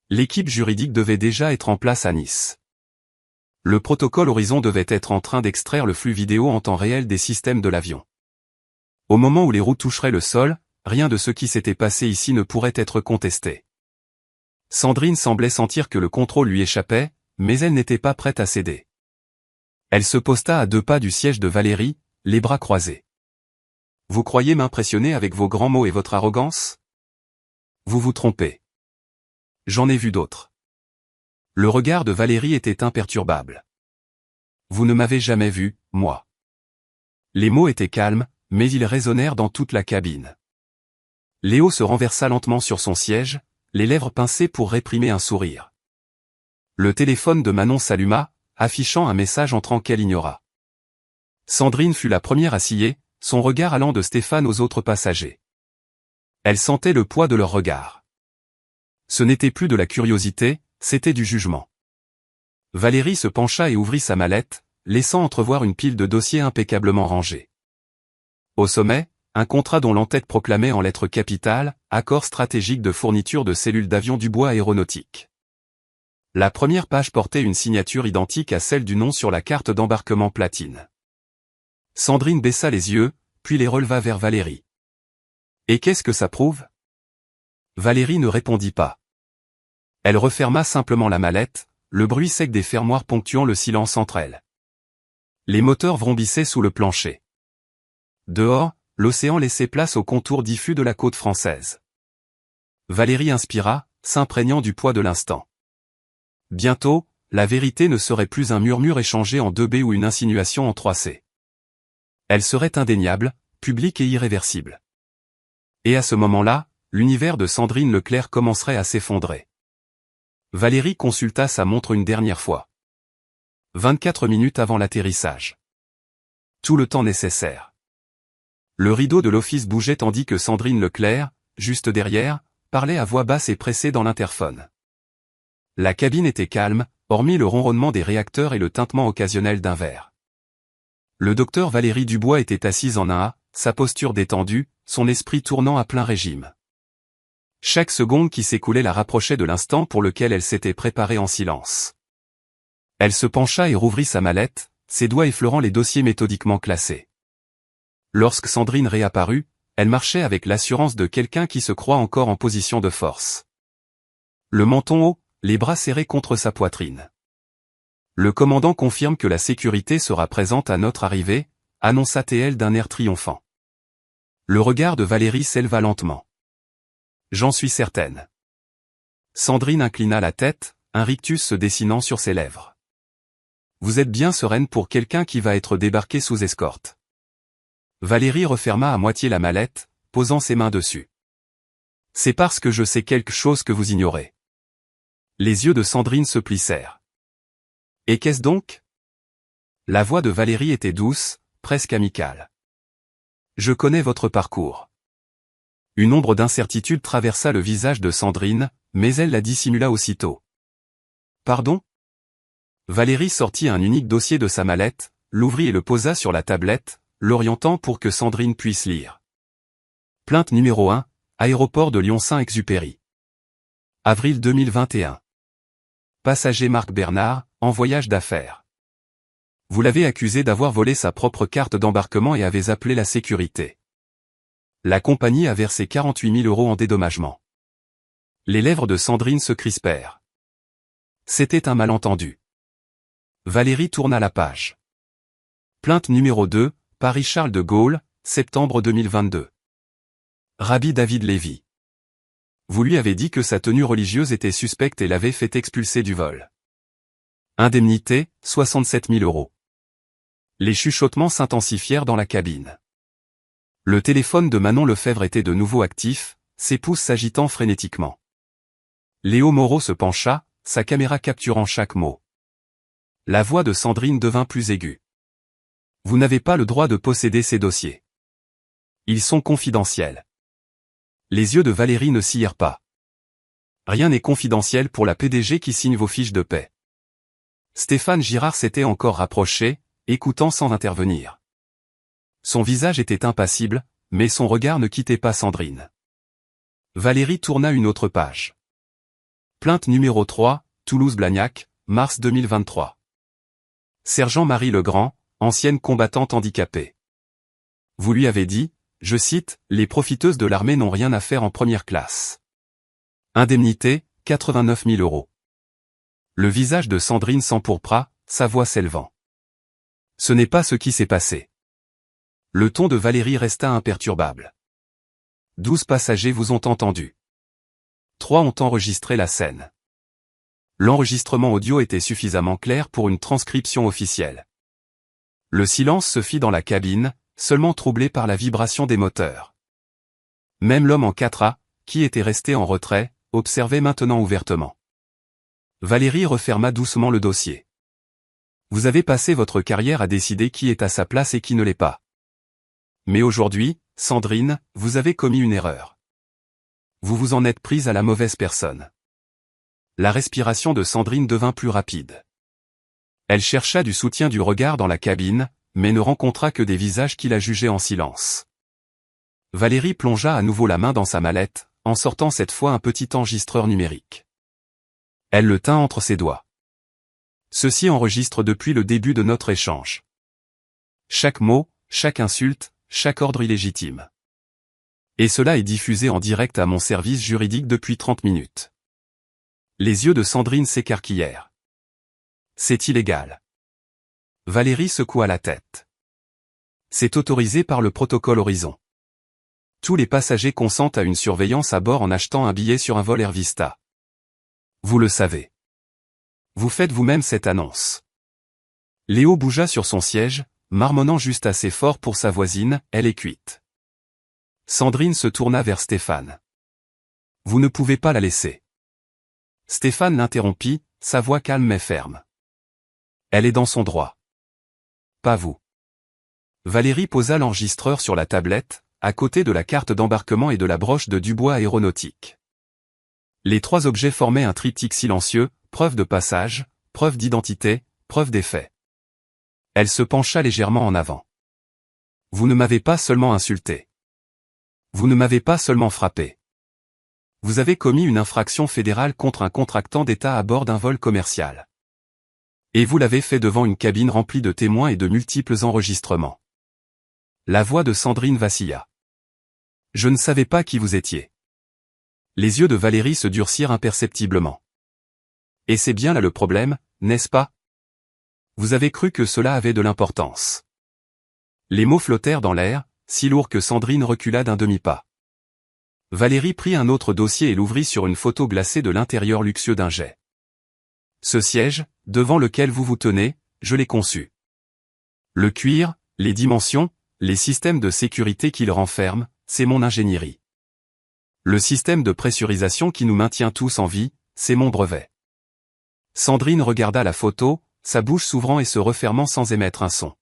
S1: L'équipe juridique devait déjà être en place à Nice. Le protocole Horizon devait être en train d'extraire le flux vidéo en temps réel des systèmes de l'avion. Au moment où les roues toucheraient le sol, rien de ce qui s'était passé ici ne pourrait être contesté. Sandrine semblait sentir que le contrôle lui échappait, mais elle n'était pas prête à céder. Elle se posta à 2 pas du siège de Valérie, les bras croisés. « Vous croyez m'impressionner avec vos grands mots et votre arrogance ? Vous vous trompez. J'en ai vu d'autres. » Le regard de Valérie était imperturbable. « Vous ne m'avez jamais vu, moi. » Les mots étaient calmes, mais ils résonnèrent dans toute la cabine. Léo se renversa lentement sur son siège, les lèvres pincées pour réprimer un sourire. Le téléphone de Manon s'alluma, affichant un message entrant qu'elle ignora. Sandrine fut la première à scier, son regard allant de Stéphane aux autres passagers. Elle sentait le poids de leur regard. Ce n'était plus de la curiosité, c'était du jugement. Valérie se pencha et ouvrit sa mallette, laissant entrevoir une pile de dossiers impeccablement rangés. Au sommet, un contrat dont l'entête proclamait en lettres capitales « Accord stratégique de fourniture de cellules d'avions du bois aéronautique ». La première page portait une signature identique à celle du nom sur la carte d'embarquement platine. Sandrine baissa les yeux, puis les releva vers Valérie. « Et qu'est-ce que ça prouve ?» Valérie ne répondit pas. Elle referma simplement la mallette, le bruit sec des fermoirs ponctuant le silence entre elles. Les moteurs vrombissaient sous le plancher. Dehors, l'océan laissait place aux contours diffus de la côte française. Valérie inspira, s'imprégnant du poids de l'instant. Bientôt, la vérité ne serait plus un murmure échangé en 2B ou une insinuation en 3C. Elle serait indéniable, publique et irréversible. Et à ce moment-là, l'univers de Sandrine Leclerc commencerait à s'effondrer. Valérie consulta sa montre une dernière fois. 24 minutes avant l'atterrissage. Tout le temps nécessaire. Le rideau de l'office bougeait tandis que Sandrine Leclerc, juste derrière, parlait à voix basse et pressée dans l'interphone. La cabine était calme, hormis le ronronnement des réacteurs et le tintement occasionnel d'un verre. Le docteur Valérie Dubois était assise en un A, sa posture détendue, son esprit tournant à plein régime. Chaque seconde qui s'écoulait la rapprochait de l'instant pour lequel elle s'était préparée en silence. Elle se pencha et rouvrit sa mallette, ses doigts effleurant les dossiers méthodiquement classés. Lorsque Sandrine réapparut, elle marchait avec l'assurance de quelqu'un qui se croit encore en position de force. Le menton haut, les bras serrés contre sa poitrine. Le commandant confirme que la sécurité sera présente à notre arrivée, annonça-t-elle d'un air triomphant. Le regard de Valérie s'éleva lentement. J'en suis certaine. Sandrine inclina la tête, un rictus se dessinant sur ses lèvres. Vous êtes bien sereine pour quelqu'un qui va être débarqué sous escorte. Valérie referma à moitié la mallette, posant ses mains dessus. C'est parce que je sais quelque chose que vous ignorez. Les yeux de Sandrine se plissèrent. Et qu'est-ce donc ? La voix de Valérie était douce, presque amicale. Je connais votre parcours. Une ombre d'incertitude traversa le visage de Sandrine, mais elle la dissimula aussitôt. Pardon ? Valérie sortit un unique dossier de sa mallette, l'ouvrit et le posa sur la tablette, l'orientant pour que Sandrine puisse lire. Plainte numéro 1, aéroport de Lyon-Saint-Exupéry. Avril 2021. Passager Marc Bernard, en voyage d'affaires. Vous l'avez accusé d'avoir volé sa propre carte d'embarquement et avez appelé la sécurité. La compagnie a versé 48 000 € en dédommagement. Les lèvres de Sandrine se crispèrent. C'était un malentendu. Valérie tourna la page. Plainte numéro 2, Paris Charles de Gaulle, septembre 2022. Rabbi David Lévy. Vous lui avez dit que sa tenue religieuse était suspecte et l'avez fait expulser du vol. Indemnité, 67 000 €. Les chuchotements s'intensifièrent dans la cabine. Le téléphone de Manon Lefebvre était de nouveau actif, ses pouces s'agitant frénétiquement. Léo Moreau se pencha, sa caméra capturant chaque mot. La voix de Sandrine devint plus aiguë. Vous n'avez pas le droit de posséder ces dossiers. Ils sont confidentiels. Les yeux de Valérie ne sillèrent pas. Rien n'est confidentiel pour la PDG qui signe vos fiches de paie. Stéphane Girard s'était encore rapproché, écoutant sans intervenir. Son visage était impassible, mais son regard ne quittait pas Sandrine. Valérie tourna une autre page. Plainte numéro 3, Toulouse-Blagnac, mars 2023. Sergent Marie Legrand, ancienne combattante handicapée. Vous lui avez dit, je cite, « Les profiteuses de l'armée n'ont rien à faire en première classe. » Indemnité, 89 000 €. Le visage de Sandrine s'empourpra, sa voix s'élevant. Ce n'est pas ce qui s'est passé. Le ton de Valérie resta imperturbable. 12 passagers vous ont entendu. 3 ont enregistré la scène. L'enregistrement audio était suffisamment clair pour une transcription officielle. Le silence se fit dans la cabine, seulement troublé par la vibration des moteurs. Même l'homme en 4A, qui était resté en retrait, observait maintenant ouvertement. Valérie referma doucement le dossier. Vous avez passé votre carrière à décider qui est à sa place et qui ne l'est pas. Mais aujourd'hui, Sandrine, vous avez commis une erreur. Vous vous en êtes prise à la mauvaise personne. La respiration de Sandrine devint plus rapide. Elle chercha du soutien du regard dans la cabine, mais ne rencontra que des visages qui la jugeaient en silence. Valérie plongea à nouveau la main dans sa mallette, en sortant cette fois un petit enregistreur numérique. Elle le tint entre ses doigts. Ceci enregistre depuis le début de notre échange. Chaque mot, chaque insulte, chaque ordre illégitime. Et cela est diffusé en direct à mon service juridique depuis 30 minutes. Les yeux de Sandrine s'écarquillèrent. C'est illégal. Valérie secoua la tête. C'est autorisé par le protocole Horizon. Tous les passagers consentent à une surveillance à bord en achetant un billet sur un vol Air Vista. Vous le savez. Vous faites vous-même cette annonce. Léo bougea sur son siège, marmonnant juste assez fort pour sa voisine, elle est cuite. Sandrine se tourna vers Stéphane. Vous ne pouvez pas la laisser. Stéphane l'interrompit, sa voix calme mais ferme. Elle est dans son droit. Pas vous. Valérie posa l'enregistreur sur la tablette, à côté de la carte d'embarquement et de la broche de Dubois Aéronautique. Les 3 objets formaient un triptyque silencieux, preuve de passage, preuve d'identité, preuve des faits. Elle se pencha légèrement en avant. Vous ne m'avez pas seulement insulté. Vous ne m'avez pas seulement frappé. Vous avez commis une infraction fédérale contre un contractant d'État à bord d'un vol commercial. Et vous l'avez fait devant une cabine remplie de témoins et de multiples enregistrements. La voix de Sandrine vacilla. Je ne savais pas qui vous étiez. Les yeux de Valérie se durcirent imperceptiblement. Et c'est bien là le problème, n'est-ce pas? Vous avez cru que cela avait de l'importance. Les mots flottèrent dans l'air, si lourds que Sandrine recula d'un demi-pas. Valérie prit un autre dossier et l'ouvrit sur une photo glacée de l'intérieur luxueux d'un jet. Ce siège, devant lequel vous vous tenez, je l'ai conçu. Le cuir, les dimensions, les systèmes de sécurité qu'il renferme, c'est mon ingénierie. Le système de pressurisation qui nous maintient tous en vie, c'est mon brevet. Sandrine regarda la photo, sa bouche s'ouvrant et se refermant sans émettre un son.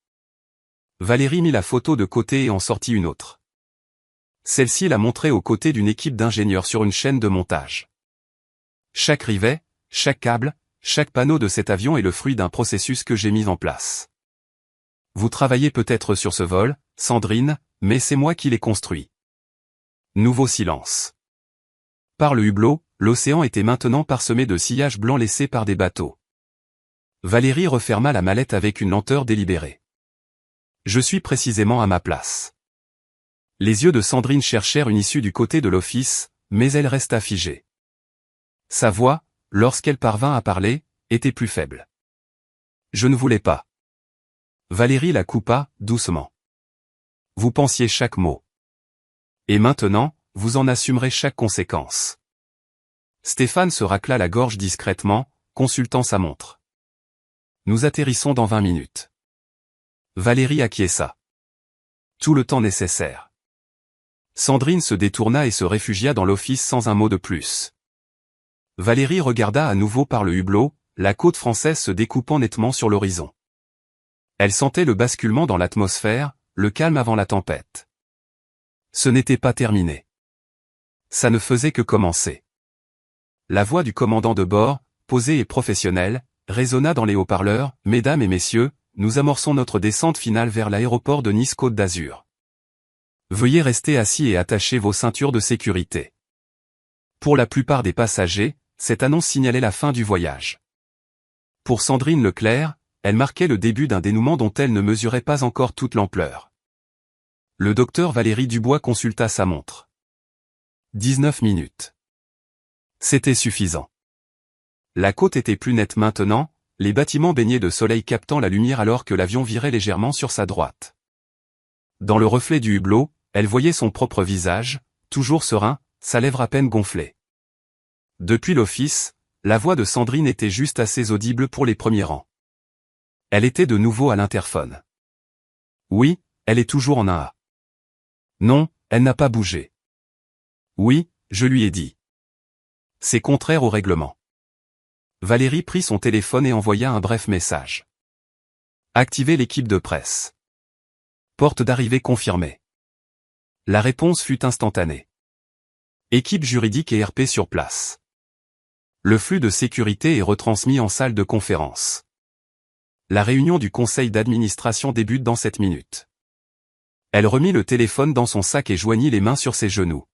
S1: Valérie mit la photo de côté et en sortit une autre. Celle-ci la montrait aux côtés d'une équipe d'ingénieurs sur une chaîne de montage. Chaque rivet, chaque câble, chaque panneau de cet avion est le fruit d'un processus que j'ai mis en place. Vous travaillez peut-être sur ce vol, Sandrine, mais c'est moi qui l'ai construit. Nouveau silence. Par le hublot, l'océan était maintenant parsemé de sillage blanc laissés par des bateaux. Valérie referma la mallette avec une lenteur délibérée. Je suis précisément à ma place. Les yeux de Sandrine cherchèrent une issue du côté de l'office, mais elle resta figée. Sa voix, lorsqu'elle parvint à parler, était plus faible. Je ne voulais pas. Valérie la coupa, doucement. Vous pensiez chaque mot. Et maintenant, vous en assumerez chaque conséquence. Stéphane se racla la gorge discrètement, consultant sa montre. Nous atterrissons dans 20 minutes. Valérie acquiesça. Tout le temps nécessaire. Sandrine se détourna et se réfugia dans l'office sans un mot de plus. Valérie regarda à nouveau par le hublot, la côte française se découpant nettement sur l'horizon. Elle sentait le basculement dans l'atmosphère, le calme avant la tempête. Ce n'était pas terminé. Ça ne faisait que commencer. La voix du commandant de bord, posée et professionnelle, résonna dans les haut-parleurs. « Mesdames et messieurs, nous amorçons notre descente finale vers l'aéroport de Nice-Côte d'Azur. Veuillez rester assis et attacher vos ceintures de sécurité. » Pour la plupart des passagers, cette annonce signalait la fin du voyage. Pour Sandrine Leclerc, elle marquait le début d'un dénouement dont elle ne mesurait pas encore toute l'ampleur. Le docteur Valérie Dubois consulta sa montre. 19 minutes. C'était suffisant. La côte était plus nette maintenant, les bâtiments baignaient de soleil captant la lumière alors que l'avion virait légèrement sur sa droite. Dans le reflet du hublot, elle voyait son propre visage, toujours serein, sa lèvre à peine gonflée. Depuis l'office, la voix de Sandrine était juste assez audible pour les premiers rangs. Elle était de nouveau à l'interphone. Oui, elle est toujours en 1A. Non, elle n'a pas bougé. Oui, je lui ai dit. C'est contraire au règlement. Valérie prit son téléphone et envoya un bref message. Activez l'équipe de presse. Porte d'arrivée confirmée. La réponse fut instantanée. Équipe juridique et RP sur place. Le flux de sécurité est retransmis en salle de conférence. La réunion du conseil d'administration débute dans 7 minutes. Elle remit le téléphone dans son sac et joignit les mains sur ses genoux.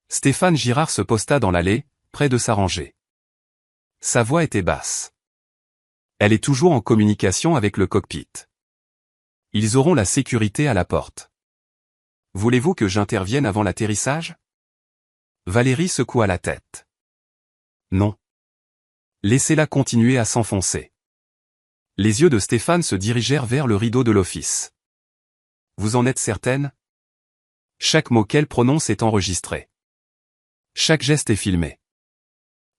S1: Stéphane Girard se posta dans l'allée, près de sa rangée. Sa voix était basse. Elle est toujours en communication avec le cockpit. Ils auront la sécurité à la porte. Voulez-vous que j'intervienne avant l'atterrissage ? Valérie secoua la tête. Non. Laissez-la continuer à s'enfoncer. Les yeux de Stéphane se dirigèrent vers le rideau de l'office. Vous en êtes certaine ? Chaque mot qu'elle prononce est enregistré. Chaque geste est filmé.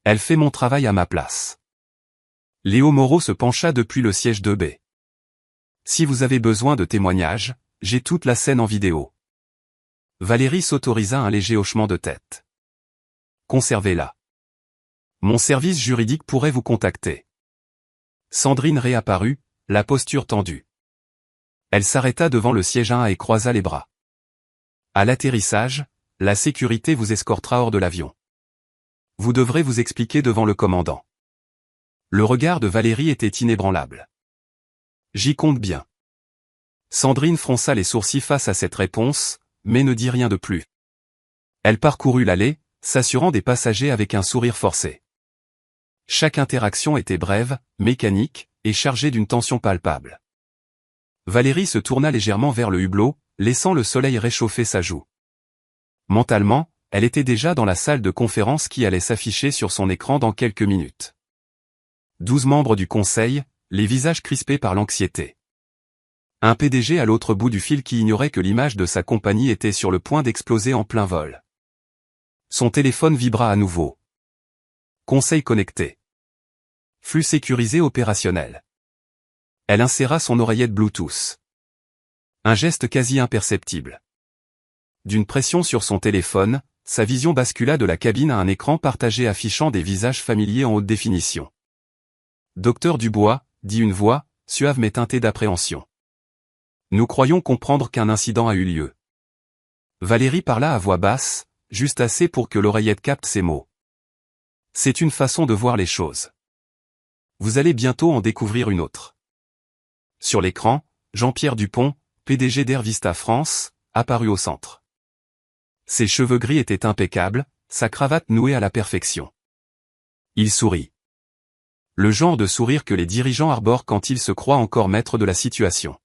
S1: Elle fait mon travail à ma place. Léo Moreau se pencha depuis le siège de baie. Si vous avez besoin de témoignages, j'ai toute la scène en vidéo. Valérie s'autorisa un léger hochement de tête. Conservez-la. Mon service juridique pourrait vous contacter. Sandrine réapparut, la posture tendue. Elle s'arrêta devant le siège 1A et croisa les bras. À l'atterrissage, la sécurité vous escortera hors de l'avion. Vous devrez vous expliquer devant le commandant. Le regard de Valérie était inébranlable. J'y compte bien. Sandrine fronça les sourcils face à cette réponse, mais ne dit rien de plus. Elle parcourut l'allée, s'assurant des passagers avec un sourire forcé. Chaque interaction était brève, mécanique, et chargée d'une tension palpable. Valérie se tourna légèrement vers le hublot, laissant le soleil réchauffer sa joue. Mentalement, elle était déjà dans la salle de conférence qui allait s'afficher sur son écran dans quelques minutes. 12 membres du conseil, les visages crispés par l'anxiété. Un PDG à l'autre bout du fil qui ignorait que l'image de sa compagnie était sur le point d'exploser en plein vol. Son téléphone vibra à nouveau. Conseil connecté. Flux sécurisé opérationnel. Elle inséra son oreillette Bluetooth. Un geste quasi imperceptible. D'une pression sur son téléphone, sa vision bascula de la cabine à un écran partagé affichant des visages familiers en haute définition. Docteur Dubois, dit une voix, suave mais teintée d'appréhension. Nous croyons comprendre qu'un incident a eu lieu. Valérie parla à voix basse, juste assez pour que l'oreillette capte ses mots. C'est une façon de voir les choses. Vous allez bientôt en découvrir une autre. Sur l'écran, Jean-Pierre Dupont, PDG d'Air Vista France, apparut au centre. Ses cheveux gris étaient impeccables, sa cravate nouée à la perfection. Il sourit. Le genre de sourire que les dirigeants arborent quand ils se croient encore maîtres de la situation.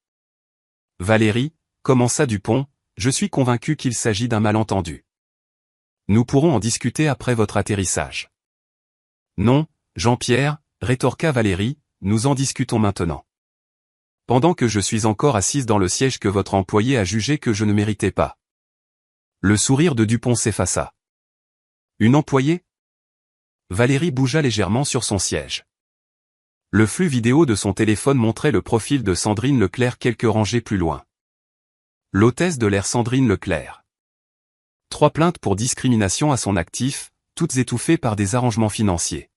S1: Valérie, commença Dupont, je suis convaincu qu'il s'agit d'un malentendu. Nous pourrons en discuter après votre atterrissage. Non, Jean-Pierre, rétorqua Valérie, nous en discutons maintenant. Pendant que je suis encore assise dans le siège que votre employé a jugé que je ne méritais pas. Le sourire de Dupont s'effaça. Une employée? Valérie bougea légèrement sur son siège. Le flux vidéo de son téléphone montrait le profil de Sandrine Leclerc quelques rangées plus loin. L'hôtesse de l'air Sandrine Leclerc. 3 plaintes pour discrimination à son actif, toutes étouffées par des arrangements financiers.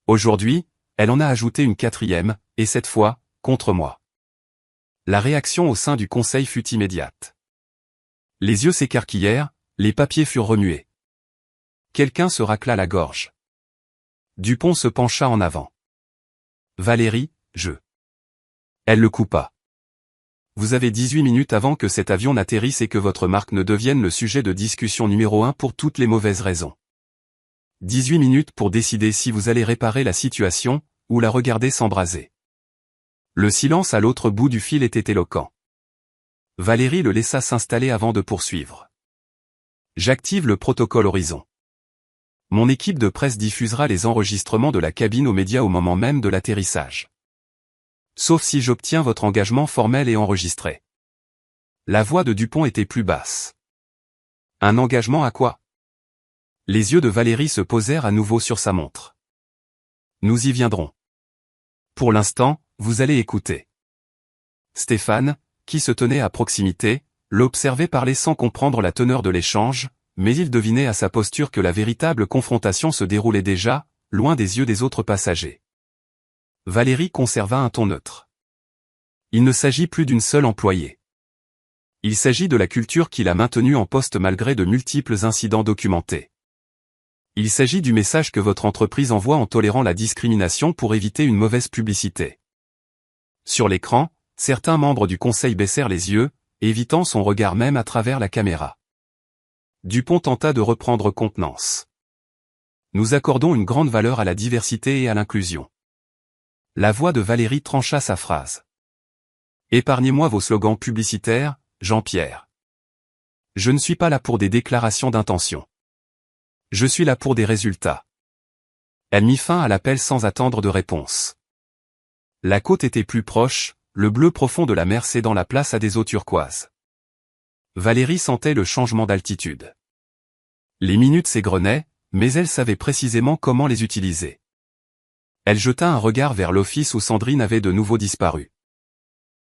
S1: Aujourd'hui, elle en a ajouté une 4e, et cette fois, contre moi. La réaction au sein du conseil fut immédiate. Les yeux s'écarquillèrent, les papiers furent remués. Quelqu'un se racla la gorge. Dupont se pencha en avant. Valérie, Elle le coupa. Vous avez 18 minutes avant que cet avion n'atterrisse et que votre marque ne devienne le sujet de discussion numéro 1 pour toutes les mauvaises raisons. 18 minutes pour décider si vous allez réparer la situation, ou la regarder s'embraser. Le silence à l'autre bout du fil était éloquent. Valérie le laissa s'installer avant de poursuivre. J'active le protocole Horizon. Mon équipe de presse diffusera les enregistrements de la cabine aux médias au moment même de l'atterrissage. Sauf si j'obtiens votre engagement formel et enregistré. La voix de Dupont était plus basse. Un engagement à quoi? Les yeux de Valérie se posèrent à nouveau sur sa montre. Nous y viendrons. Pour l'instant, vous allez écouter. Stéphane, qui se tenait à proximité, l'observait parler sans comprendre la teneur de l'échange, mais il devinait à sa posture que la véritable confrontation se déroulait déjà, loin des yeux des autres passagers. Valérie conserva un ton neutre. Il ne s'agit plus d'une seule employée. Il s'agit de la culture qui l'a maintenue en poste malgré de multiples incidents documentés. Il s'agit du message que votre entreprise envoie en tolérant la discrimination pour éviter une mauvaise publicité. Sur l'écran, certains membres du conseil baissèrent les yeux, évitant son regard même à travers la caméra. Dupont tenta de reprendre contenance. Nous accordons une grande valeur à la diversité et à l'inclusion. La voix de Valérie trancha sa phrase. Épargnez-moi vos slogans publicitaires, Jean-Pierre. Je ne suis pas là pour des déclarations d'intention. Je suis là pour des résultats. Elle mit fin à l'appel sans attendre de réponse. La côte était plus proche, le bleu profond de la mer cédant la place à des eaux turquoises. Valérie sentait le changement d'altitude. Les minutes s'égrenaient, mais elle savait précisément comment les utiliser. Elle jeta un regard vers l'office où Sandrine avait de nouveau disparu.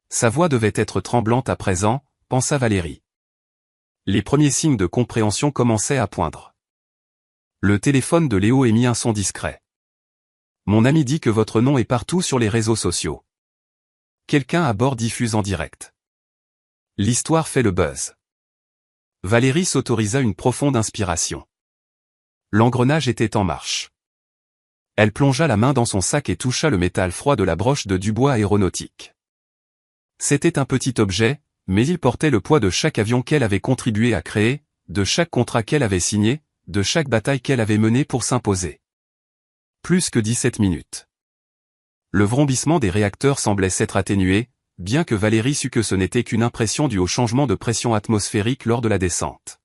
S1: Sa voix devait être tremblante à présent, pensa Valérie. Les premiers signes de compréhension commençaient à poindre. Le téléphone de Léo émit un son discret. Mon ami dit que votre nom est partout sur les réseaux sociaux. Quelqu'un à bord diffuse en direct. L'histoire fait le buzz. Valérie s'autorisa une profonde inspiration. L'engrenage était en marche. Elle plongea la main dans son sac et toucha le métal froid de la broche de Dubois aéronautique. C'était un petit objet, mais il portait le poids de chaque avion qu'elle avait contribué à créer, de chaque contrat qu'elle avait signé, de chaque bataille qu'elle avait menée pour s'imposer. Plus que 17 minutes. Le vrombissement des réacteurs semblait s'être atténué, bien que Valérie sût que ce n'était qu'une impression due au changement de pression atmosphérique lors de la descente.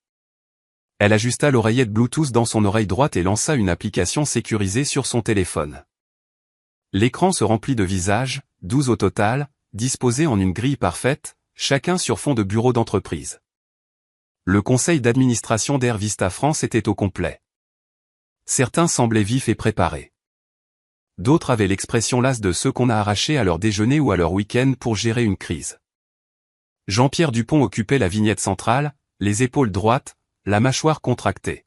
S1: Elle ajusta l'oreillette Bluetooth dans son oreille droite et lança une application sécurisée sur son téléphone. L'écran se remplit de visages, 12 au total, disposés en une grille parfaite, chacun sur fond de bureau d'entreprise. Le conseil d'administration d'Air Vista France était au complet. Certains semblaient vifs et préparés. D'autres avaient l'expression lasse de ceux qu'on a arrachés à leur déjeuner ou à leur week-end pour gérer une crise. Jean-Pierre Dupont occupait la vignette centrale, les épaules droites, la mâchoire contractée.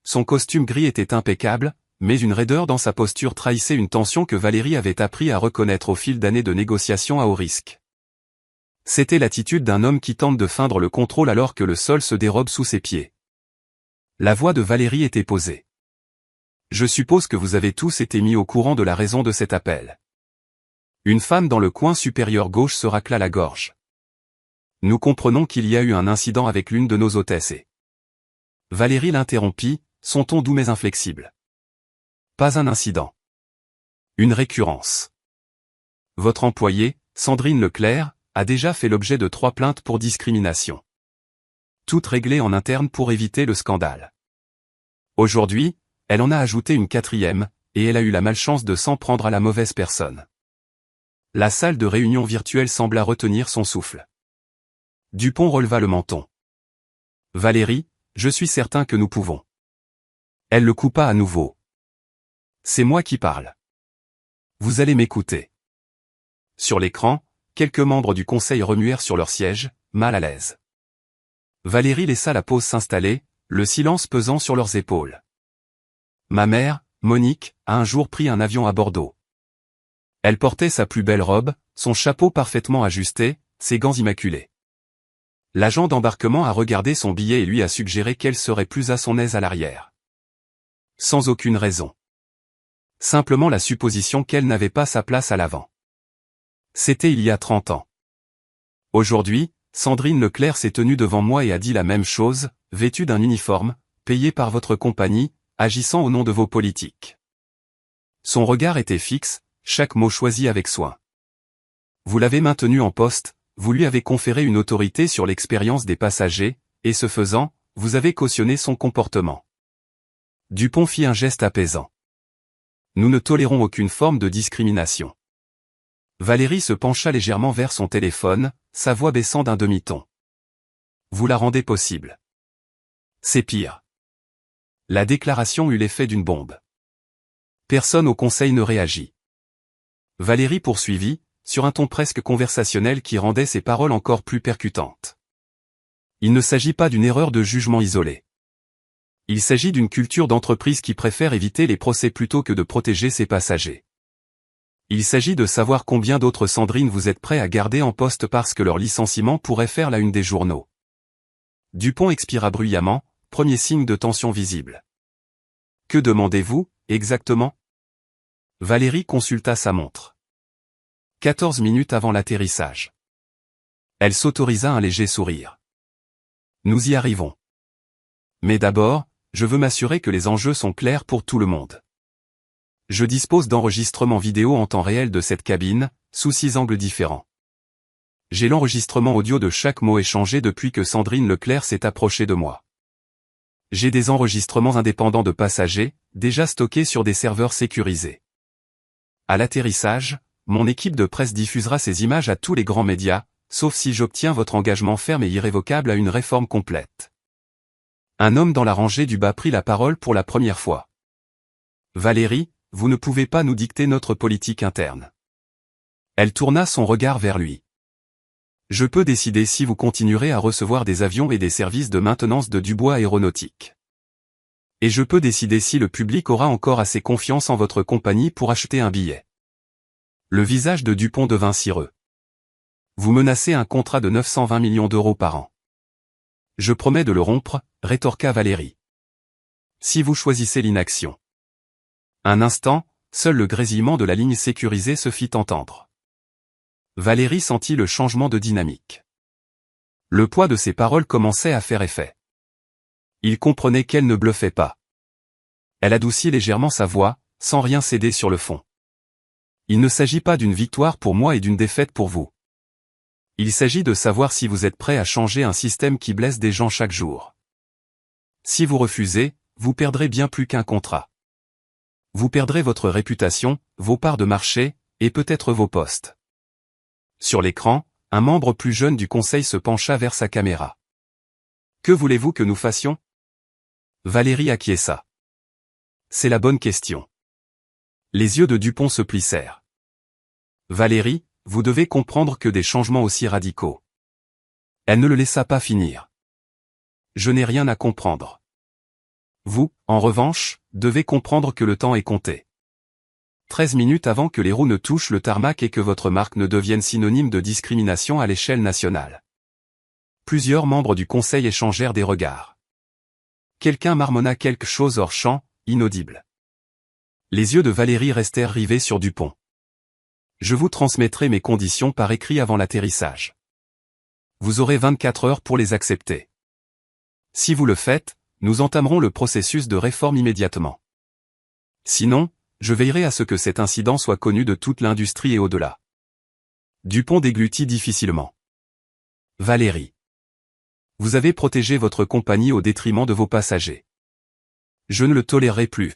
S1: Son costume gris était impeccable, mais une raideur dans sa posture trahissait une tension que Valérie avait appris à reconnaître au fil d'années de négociations à haut risque. C'était l'attitude d'un homme qui tente de feindre le contrôle alors que le sol se dérobe sous ses pieds. La voix de Valérie était posée. Je suppose que vous avez tous été mis au courant de la raison de cet appel. Une femme dans le coin supérieur gauche se racla la gorge. Nous comprenons qu'il y a eu un incident avec l'une de nos hôtesses et... Valérie l'interrompit, son ton doux mais inflexible. Pas un incident. Une récurrence. Votre employée, Sandrine Leclerc, a déjà fait l'objet de 3 plaintes pour discrimination. Toutes réglées en interne pour éviter le scandale. Aujourd'hui, elle en a ajouté une 4e, et elle a eu la malchance de s'en prendre à la mauvaise personne. La salle de réunion virtuelle sembla retenir son souffle. Dupont releva le menton. Valérie, je suis certain que nous pouvons. Elle le coupa à nouveau. C'est moi qui parle. Vous allez m'écouter. Sur l'écran, quelques membres du conseil remuèrent sur leur siège, mal à l'aise. Valérie laissa la pause s'installer, le silence pesant sur leurs épaules. Ma mère, Monique, a un jour pris un avion à Bordeaux. Elle portait sa plus belle robe, son chapeau parfaitement ajusté, ses gants immaculés. L'agent d'embarquement a regardé son billet et lui a suggéré qu'elle serait plus à son aise à l'arrière. Sans aucune raison. Simplement la supposition qu'elle n'avait pas sa place à l'avant. C'était il y a 30 ans. Aujourd'hui, Sandrine Leclerc s'est tenue devant moi et a dit la même chose, vêtue d'un uniforme, payé par votre compagnie, agissant au nom de vos politiques. Son regard était fixe, chaque mot choisi avec soin. Vous l'avez maintenu en poste, vous lui avez conféré une autorité sur l'expérience des passagers, et ce faisant, vous avez cautionné son comportement. Dupont fit un geste apaisant. Nous ne tolérons aucune forme de discrimination. Valérie se pencha légèrement vers son téléphone, sa voix baissant d'un demi-ton. Vous la rendez possible. C'est pire. La déclaration eut l'effet d'une bombe. Personne au conseil ne réagit. Valérie poursuivit, sur un ton presque conversationnel qui rendait ses paroles encore plus percutantes. Il ne s'agit pas d'une erreur de jugement isolée. Il s'agit d'une culture d'entreprise qui préfère éviter les procès plutôt que de protéger ses passagers. Il s'agit de savoir combien d'autres Sandrine vous êtes prêts à garder en poste parce que leur licenciement pourrait faire la une des journaux. Dupont expira bruyamment, premier signe de tension visible. Que demandez-vous, exactement? Valérie consulta sa montre. 14 minutes avant l'atterrissage. Elle s'autorisa un léger sourire. Nous y arrivons. Mais d'abord, je veux m'assurer que les enjeux sont clairs pour tout le monde. Je dispose d'enregistrements vidéo en temps réel de cette cabine, sous 6 angles différents. J'ai l'enregistrement audio de chaque mot échangé depuis que Sandrine Leclerc s'est approchée de moi. J'ai des enregistrements indépendants de passagers, déjà stockés sur des serveurs sécurisés. À l'atterrissage, mon équipe de presse diffusera ces images à tous les grands médias, sauf si j'obtiens votre engagement ferme et irrévocable à une réforme complète. Un homme dans la rangée du bas prit la parole pour la première fois. Valérie, vous ne pouvez pas nous dicter notre politique interne. Elle tourna son regard vers lui. Je peux décider si vous continuerez à recevoir des avions et des services de maintenance de Dubois Aéronautique. Et je peux décider si le public aura encore assez confiance en votre compagnie pour acheter un billet. Le visage de Dupont devint cireux. Vous menacez un contrat de 920 millions d'euros par an. Je promets de le rompre, rétorqua Valérie. Si vous choisissez l'inaction. Un instant, seul le grésillement de la ligne sécurisée se fit entendre. Valérie sentit le changement de dynamique. Le poids de ses paroles commençait à faire effet. Il comprenait qu'elle ne bluffait pas. Elle adoucit légèrement sa voix, sans rien céder sur le fond. Il ne s'agit pas d'une victoire pour moi et d'une défaite pour vous. Il s'agit de savoir si vous êtes prêt à changer un système qui blesse des gens chaque jour. Si vous refusez, vous perdrez bien plus qu'un contrat. Vous perdrez votre réputation, vos parts de marché, et peut-être vos postes. Sur l'écran, un membre plus jeune du conseil se pencha vers sa caméra. Que voulez-vous que nous fassions? Valérie acquiesça. C'est la bonne question. Les yeux de Dupont se plissèrent. Valérie, vous devez comprendre que des changements aussi radicaux. Elle ne le laissa pas finir. Je n'ai rien à comprendre. Vous, en revanche, devez comprendre que le temps est compté. 13 minutes avant que les roues ne touchent le tarmac et que votre marque ne devienne synonyme de discrimination à l'échelle nationale. Plusieurs membres du conseil échangèrent des regards. Quelqu'un marmonna quelque chose hors champ, inaudible. Les yeux de Valérie restèrent rivés sur Dupont. Je vous transmettrai mes conditions par écrit avant l'atterrissage. Vous aurez 24 heures pour les accepter. Si vous le faites, nous entamerons le processus de réforme immédiatement. Sinon, je veillerai à ce que cet incident soit connu de toute l'industrie et au-delà. Dupont déglutit difficilement. Valérie. Vous avez protégé votre compagnie au détriment de vos passagers. Je ne le tolérerai plus.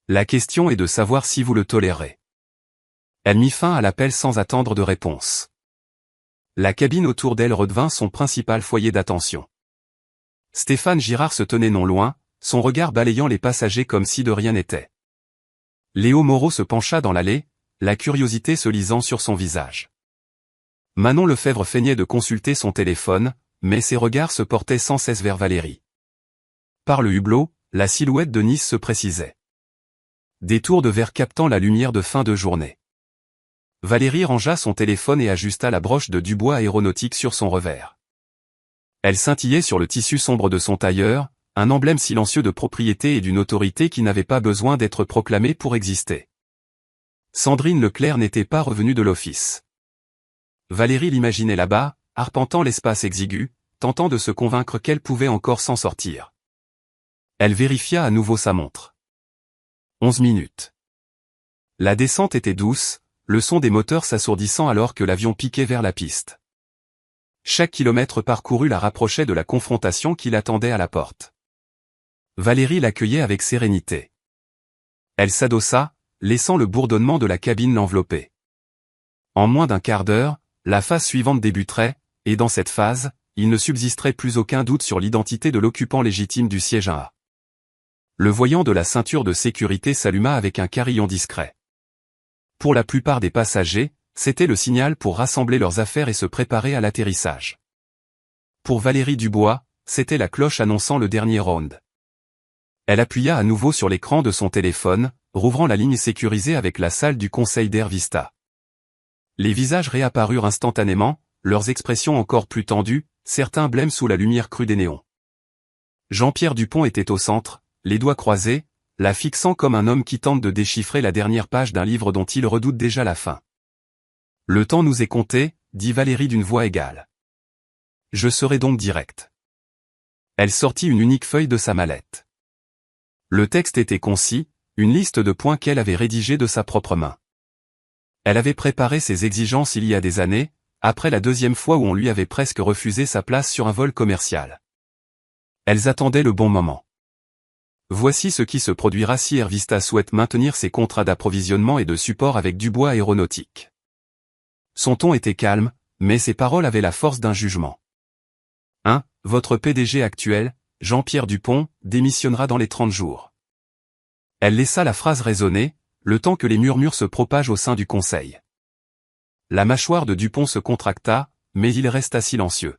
S1: La question est de savoir si vous le tolérez. Elle mit fin à l'appel sans attendre de réponse. La cabine autour d'elle redevint son principal foyer d'attention. Stéphane Girard se tenait non loin, son regard balayant les passagers comme si de rien n'était. Léo Moreau se pencha dans l'allée, la curiosité se lisant sur son visage. Manon Lefebvre feignait de consulter son téléphone, mais ses regards se portaient sans cesse vers Valérie. Par le hublot, la silhouette de Nice se précisait. Des tours de verre captant la lumière de fin de journée. Valérie rangea son téléphone et ajusta la broche de Dubois Aéronautique sur son revers. Elle scintillait sur le tissu sombre de son tailleur, un emblème silencieux de propriété et d'une autorité qui n'avait pas besoin d'être proclamée pour exister. Sandrine Leclerc n'était pas revenue de l'office. Valérie l'imaginait là-bas, arpentant l'espace exigu, tentant de se convaincre qu'elle pouvait encore s'en sortir. Elle vérifia à nouveau sa montre. 11 minutes. La descente était douce, le son des moteurs s'assourdissant alors que l'avion piquait vers la piste. Chaque kilomètre parcouru la rapprochait de la confrontation qui l'attendait à la porte. Valérie l'accueillait avec sérénité. Elle s'adossa, laissant le bourdonnement de la cabine l'envelopper. En moins d'un quart d'heure, la phase suivante débuterait, et dans cette phase, il ne subsisterait plus aucun doute sur l'identité de l'occupant légitime du siège 1A. Le voyant de la ceinture de sécurité s'alluma avec un carillon discret. Pour la plupart des passagers, c'était le signal pour rassembler leurs affaires et se préparer à l'atterrissage. Pour Valérie Dubois, c'était la cloche annonçant le dernier round. Elle appuya à nouveau sur l'écran de son téléphone, rouvrant la ligne sécurisée avec la salle du conseil d'Air Vista. Les visages réapparurent instantanément, leurs expressions encore plus tendues, certains blêmes sous la lumière crue des néons. Jean-Pierre Dupont était au centre, les doigts croisés, la fixant comme un homme qui tente de déchiffrer la dernière page d'un livre dont il redoute déjà la fin. « Le temps nous est compté », dit Valérie d'une voix égale. « Je serai donc directe. » Elle sortit une unique feuille de sa mallette. Le texte était concis, une liste de points qu'elle avait rédigés de sa propre main. Elle avait préparé ses exigences il y a des années, après la deuxième fois où on lui avait presque refusé sa place sur un vol commercial. Elles attendaient le bon moment. Voici ce qui se produira si Air Vista souhaite maintenir ses contrats d'approvisionnement et de support avec Dubois Aéronautique. Son ton était calme, mais ses paroles avaient la force d'un jugement. 1. Votre PDG actuel, Jean-Pierre Dupont, démissionnera dans les 30 jours. Elle laissa la phrase résonner, le temps que les murmures se propagent au sein du conseil. La mâchoire de Dupont se contracta, mais il resta silencieux.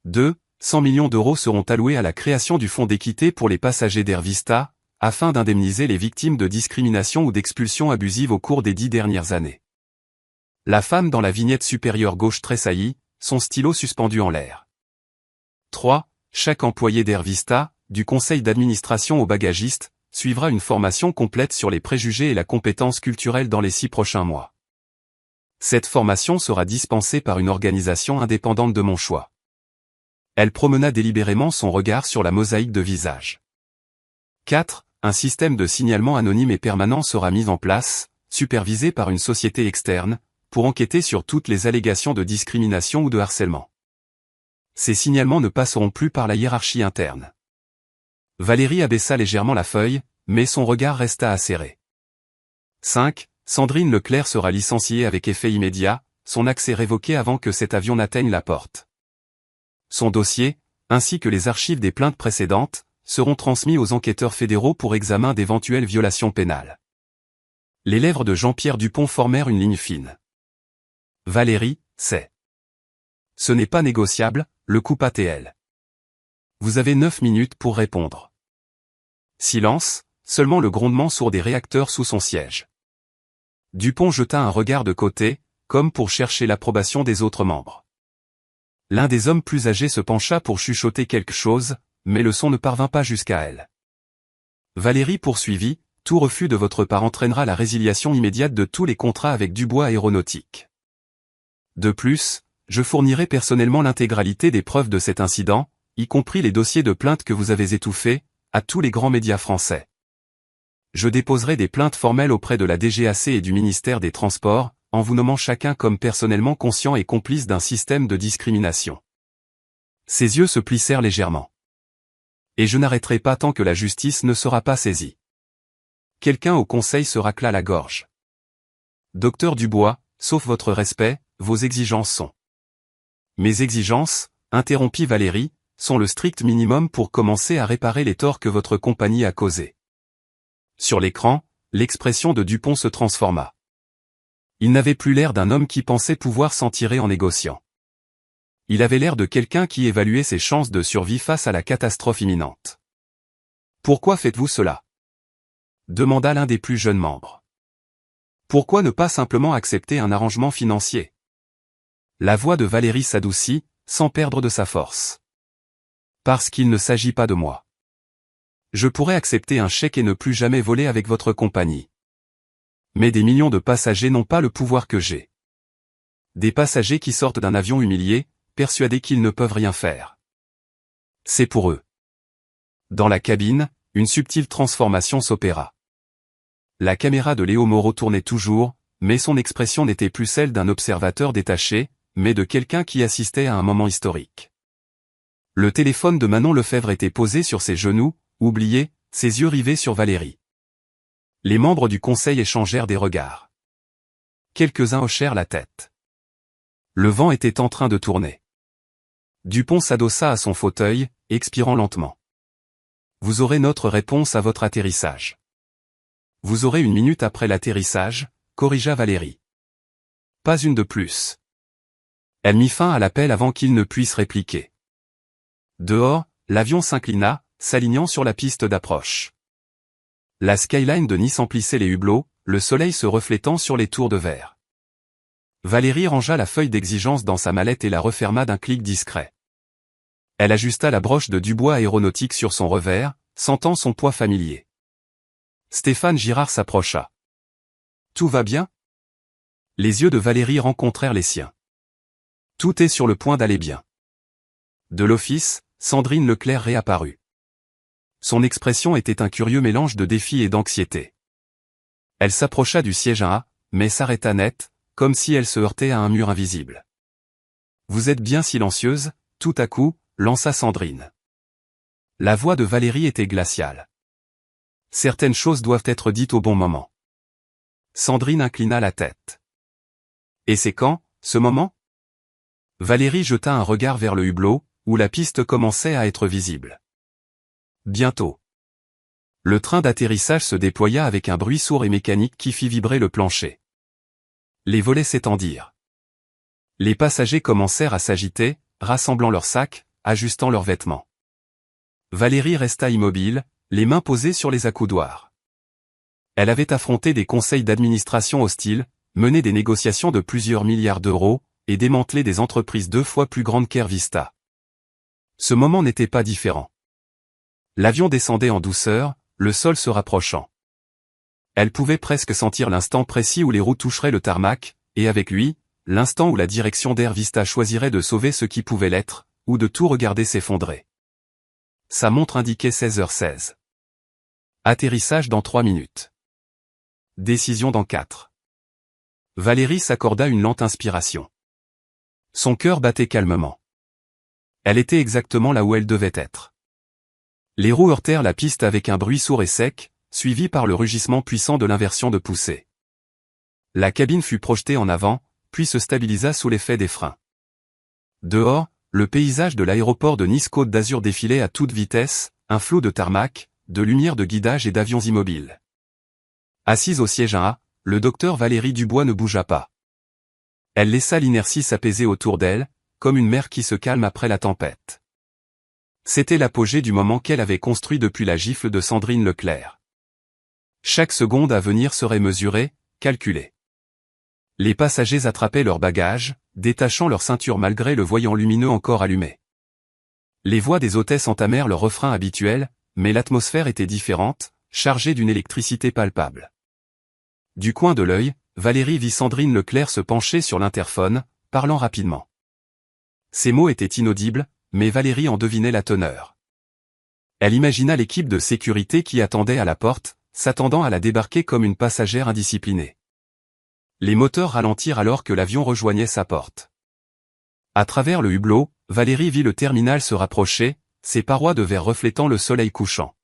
S1: 2. 100 millions d'euros seront alloués à la création du fonds d'équité pour les passagers d'Air Vista, afin d'indemniser les victimes de discrimination ou d'expulsion abusive au cours des 10 dernières années. La femme dans la vignette supérieure gauche tressaillit, son stylo suspendu en l'air. 3. Chaque employé d'Air Vista, du conseil d'administration au bagagiste, suivra une formation complète sur les préjugés et la compétence culturelle dans les 6 prochains mois. Cette formation sera dispensée par une organisation indépendante de mon choix. Elle promena délibérément son regard sur la mosaïque de visages. 4. Un système de signalement anonyme et permanent sera mis en place, supervisé par une société externe, pour enquêter sur toutes les allégations de discrimination ou de harcèlement. Ces signalements ne passeront plus par la hiérarchie interne. Valérie abaissa légèrement la feuille, mais son regard resta acéré. 5. Sandrine Leclerc sera licenciée avec effet immédiat, son accès révoqué avant que cet avion n'atteigne la porte. Son dossier, ainsi que les archives des plaintes précédentes, seront transmis aux enquêteurs fédéraux pour examen d'éventuelles violations pénales. Les lèvres de Jean-Pierre Dupont formèrent une ligne fine. Valérie, c'est. Ce n'est pas négociable, le coupa t-elle. Vous avez 9 minutes pour répondre. Silence, seulement le grondement sourd des réacteurs sous son siège. Dupont jeta un regard de côté, comme pour chercher l'approbation des autres membres. L'un des hommes plus âgés se pencha pour chuchoter quelque chose, mais le son ne parvint pas jusqu'à elle. Valérie poursuivit, tout refus de votre part entraînera la résiliation immédiate de tous les contrats avec Dubois Aéronautique. De plus, je fournirai personnellement l'intégralité des preuves de cet incident, y compris les dossiers de plainte que vous avez étouffés, à tous les grands médias français. Je déposerai des plaintes formelles auprès de la DGAC et du ministère des Transports, en vous nommant chacun comme personnellement conscient et complice d'un système de discrimination. Ses yeux se plissèrent légèrement. Et je n'arrêterai pas tant que la justice ne sera pas saisie. Quelqu'un au conseil se racla la gorge. Docteur Dubois, sauf votre respect, vos exigences sont. Mes exigences, interrompit Valérie, sont le strict minimum pour commencer à réparer les torts que votre compagnie a causés. Sur l'écran, l'expression de Dupont se transforma. Il n'avait plus l'air d'un homme qui pensait pouvoir s'en tirer en négociant. Il avait l'air de quelqu'un qui évaluait ses chances de survie face à la catastrophe imminente. « Pourquoi faites-vous cela ?» demanda l'un des plus jeunes membres. « Pourquoi ne pas simplement accepter un arrangement financier ?» La voix de Valérie s'adoucit, sans perdre de sa force. « Parce qu'il ne s'agit pas de moi. Je pourrais accepter un chèque et ne plus jamais voler avec votre compagnie. Mais des millions de passagers n'ont pas le pouvoir que j'ai. Des passagers qui sortent d'un avion humiliés, persuadés qu'ils ne peuvent rien faire. C'est pour eux. » Dans la cabine, une subtile transformation s'opéra. La caméra de Léo Moreau tournait toujours, mais son expression n'était plus celle d'un observateur détaché, mais de quelqu'un qui assistait à un moment historique. Le téléphone de Manon Lefebvre était posé sur ses genoux, oublié, ses yeux rivés sur Valérie. Les membres du conseil échangèrent des regards. Quelques-uns hochèrent la tête. Le vent était en train de tourner. Dupont s'adossa à son fauteuil, expirant lentement. « Vous aurez notre réponse à votre atterrissage. »« Vous aurez 1 minute après l'atterrissage, » corrigea Valérie. « Pas une de plus. » Elle mit fin à l'appel avant qu'il ne puisse répliquer. Dehors, l'avion s'inclina, s'alignant sur la piste d'approche. La skyline de Nice emplissait les hublots, le soleil se reflétant sur les tours de verre. Valérie rangea la feuille d'exigence dans sa mallette et la referma d'un clic discret. Elle ajusta la broche de Dubois aéronautique sur son revers, sentant son poids familier. Stéphane Girard s'approcha. « Tout va bien ?» Les yeux de Valérie rencontrèrent les siens. « Tout est sur le point d'aller bien. » De l'office, Sandrine Leclerc réapparut. Son expression était un curieux mélange de défi et d'anxiété. Elle s'approcha du siège 1A, mais s'arrêta net, comme si elle se heurtait à un mur invisible. « Vous êtes bien silencieuse ?» tout à coup, lança Sandrine. La voix de Valérie était glaciale. « Certaines choses doivent être dites au bon moment. » Sandrine inclina la tête. « Et c'est quand, ce moment ?» Valérie jeta un regard vers le hublot, où la piste commençait à être visible. Bientôt. Le train d'atterrissage se déploya avec un bruit sourd et mécanique qui fit vibrer le plancher. Les volets s'étendirent. Les passagers commencèrent à s'agiter, rassemblant leurs sacs, ajustant leurs vêtements. Valérie resta immobile, les mains posées sur les accoudoirs. Elle avait affronté des conseils d'administration hostiles, mené des négociations de plusieurs milliards d'euros, et démantelé des entreprises 2 fois plus grandes qu'Air Vista. Ce moment n'était pas différent. L'avion descendait en douceur, le sol se rapprochant. Elle pouvait presque sentir l'instant précis où les roues toucheraient le tarmac, et avec lui, l'instant où la direction d'Air Vista choisirait de sauver ce qui pouvait l'être, ou de tout regarder s'effondrer. Sa montre indiquait 16h16. Atterrissage dans 3 minutes. Décision dans 4. Valérie s'accorda une lente inspiration. Son cœur battait calmement. Elle était exactement là où elle devait être. Les roues heurtèrent la piste avec un bruit sourd et sec, suivi par le rugissement puissant de l'inversion de poussée. La cabine fut projetée en avant, puis se stabilisa sous l'effet des freins. Dehors, le paysage de l'aéroport de Nice-Côte d'Azur défilait à toute vitesse, un flot de tarmac, de lumières de guidage et d'avions immobiles. Assise au siège 1A, le docteur Valérie Dubois ne bougea pas. Elle laissa l'inertie s'apaiser autour d'elle, comme une mer qui se calme après la tempête. C'était l'apogée du moment qu'elle avait construit depuis la gifle de Sandrine Leclerc. Chaque seconde à venir serait mesurée, calculée. Les passagers attrapaient leurs bagages, détachant leur ceinture malgré le voyant lumineux encore allumé. Les voix des hôtesses entamèrent leur refrain habituel, mais l'atmosphère était différente, chargée d'une électricité palpable. Du coin de l'œil, Valérie vit Sandrine Leclerc se pencher sur l'interphone, parlant rapidement. Ces mots étaient inaudibles, mais Valérie en devinait la teneur. Elle imagina l'équipe de sécurité qui attendait à la porte, s'attendant à la débarquer comme une passagère indisciplinée. Les moteurs ralentirent alors que l'avion rejoignait sa porte. À travers le hublot, Valérie vit le terminal se rapprocher, ses parois de verre reflétant le soleil couchant.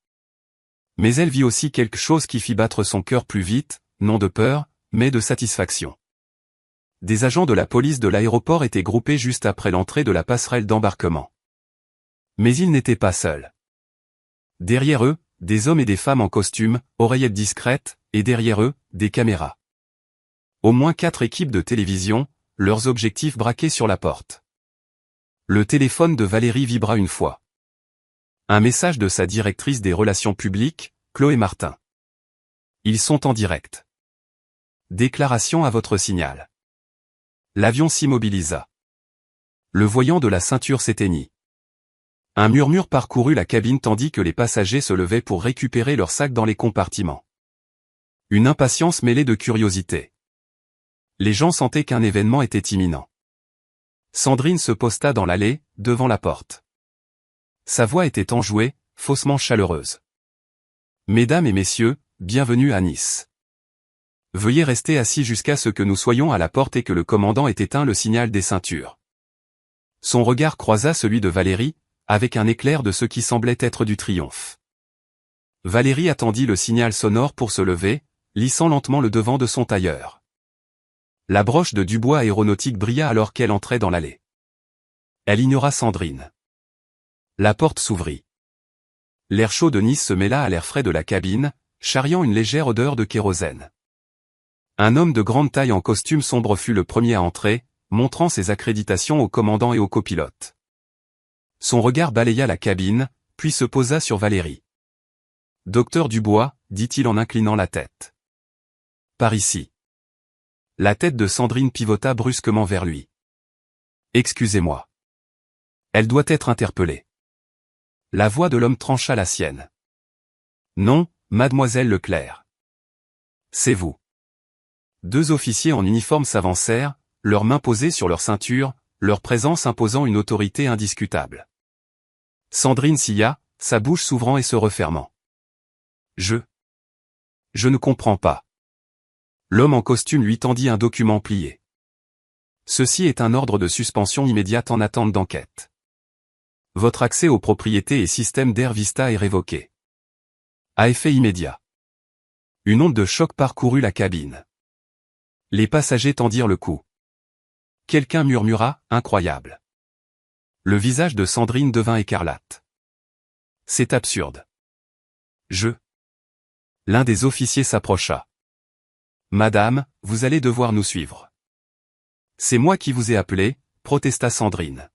S1: Mais elle vit aussi quelque chose qui fit battre son cœur plus vite, non de peur, mais de satisfaction. Des agents de la police de l'aéroport étaient groupés juste après l'entrée de la passerelle d'embarquement. Mais ils n'étaient pas seuls. Derrière eux, des hommes et des femmes en costume, oreillettes discrètes, et derrière eux, des caméras. Au moins 4 équipes de télévision, leurs objectifs braqués sur la porte. Le téléphone de Valérie vibra une fois. Un message de sa directrice des relations publiques, Chloé Martin. Ils sont en direct. Déclaration à votre signal. L'avion s'immobilisa. Le voyant de la ceinture s'éteignit. Un murmure parcourut la cabine tandis que les passagers se levaient pour récupérer leurs sacs dans les compartiments. Une impatience mêlée de curiosité. Les gens sentaient qu'un événement était imminent. Sandrine se posta dans l'allée, devant la porte. Sa voix était enjouée, faussement chaleureuse. Mesdames et messieurs, bienvenue à Nice. Veuillez rester assis jusqu'à ce que nous soyons à la porte et que le commandant ait éteint le signal des ceintures. Son regard croisa celui de Valérie, avec un éclair de ce qui semblait être du triomphe. Valérie attendit le signal sonore pour se lever, lissant lentement le devant de son tailleur. La broche de Dubois Aéronautique brilla alors qu'elle entrait dans l'allée. Elle ignora Sandrine. La porte s'ouvrit. L'air chaud de Nice se mêla à l'air frais de la cabine, charriant une légère odeur de kérosène. Un homme de grande taille en costume sombre fut le premier à entrer, montrant ses accréditations au commandant et au copilote. Son regard balaya la cabine, puis se posa sur Valérie. « Docteur Dubois », dit-il en inclinant la tête. « Par ici. » La tête de Sandrine pivota brusquement vers lui. « Excusez-moi. » Elle doit être interpellée. La voix de l'homme trancha la sienne. « Non, mademoiselle Leclerc. C'est vous. » 2 officiers en uniforme s'avancèrent, leurs mains posées sur leur ceinture, leur présence imposant une autorité indiscutable. Sandrine sia, sa bouche s'ouvrant et se refermant. Je ne comprends pas. L'homme en costume lui tendit un document plié. Ceci est un ordre de suspension immédiate en attente d'enquête. Votre accès aux propriétés et systèmes d'Air Vista est révoqué. À effet immédiat. Une onde de choc parcourut la cabine. Les passagers tendirent le cou. Quelqu'un murmura, incroyable. Le visage de Sandrine devint écarlate. C'est absurde. L'un des officiers s'approcha. Madame, vous allez devoir nous suivre. C'est moi qui vous ai appelé, protesta Sandrine.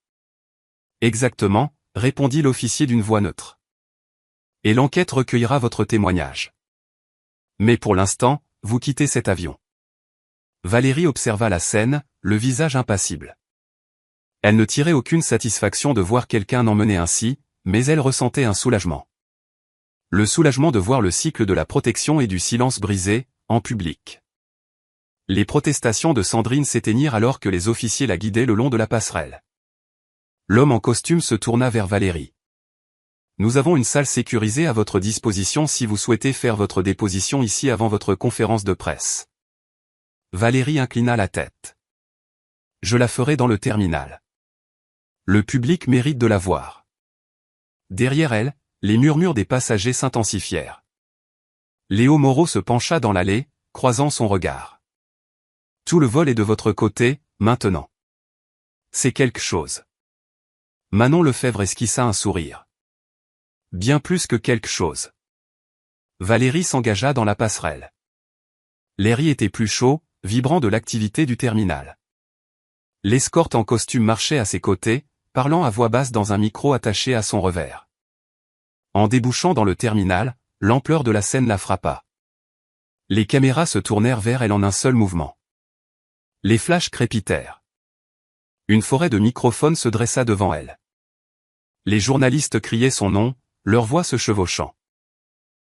S1: Exactement, répondit l'officier d'une voix neutre. Et l'enquête recueillera votre témoignage. Mais pour l'instant, vous quittez cet avion. Valérie observa la scène, le visage impassible. Elle ne tirait aucune satisfaction de voir quelqu'un l'emmener ainsi, mais elle ressentait un soulagement. Le soulagement de voir le cycle de la protection et du silence brisé, en public. Les protestations de Sandrine s'éteignirent alors que les officiers la guidaient le long de la passerelle. L'homme en costume se tourna vers Valérie. Nous avons une salle sécurisée à votre disposition si vous souhaitez faire votre déposition ici avant votre conférence de presse. Valérie inclina la tête. Je la ferai dans le terminal. Le public mérite de la voir. Derrière elle, les murmures des passagers s'intensifièrent. Léo Moreau se pencha dans l'allée, croisant son regard. Tout le vol est de votre côté, maintenant. C'est quelque chose. Manon Lefebvre esquissa un sourire. Bien plus que quelque chose. Valérie s'engagea dans la passerelle. L'air y était plus chaud, vibrant de l'activité du terminal. L'escorte en costume marchait à ses côtés, parlant à voix basse dans un micro attaché à son revers. En débouchant dans le terminal, l'ampleur de la scène la frappa. Les caméras se tournèrent vers elle en un seul mouvement. Les flashs crépitèrent. Une forêt de microphones se dressa devant elle. Les journalistes criaient son nom, leur voix se chevauchant.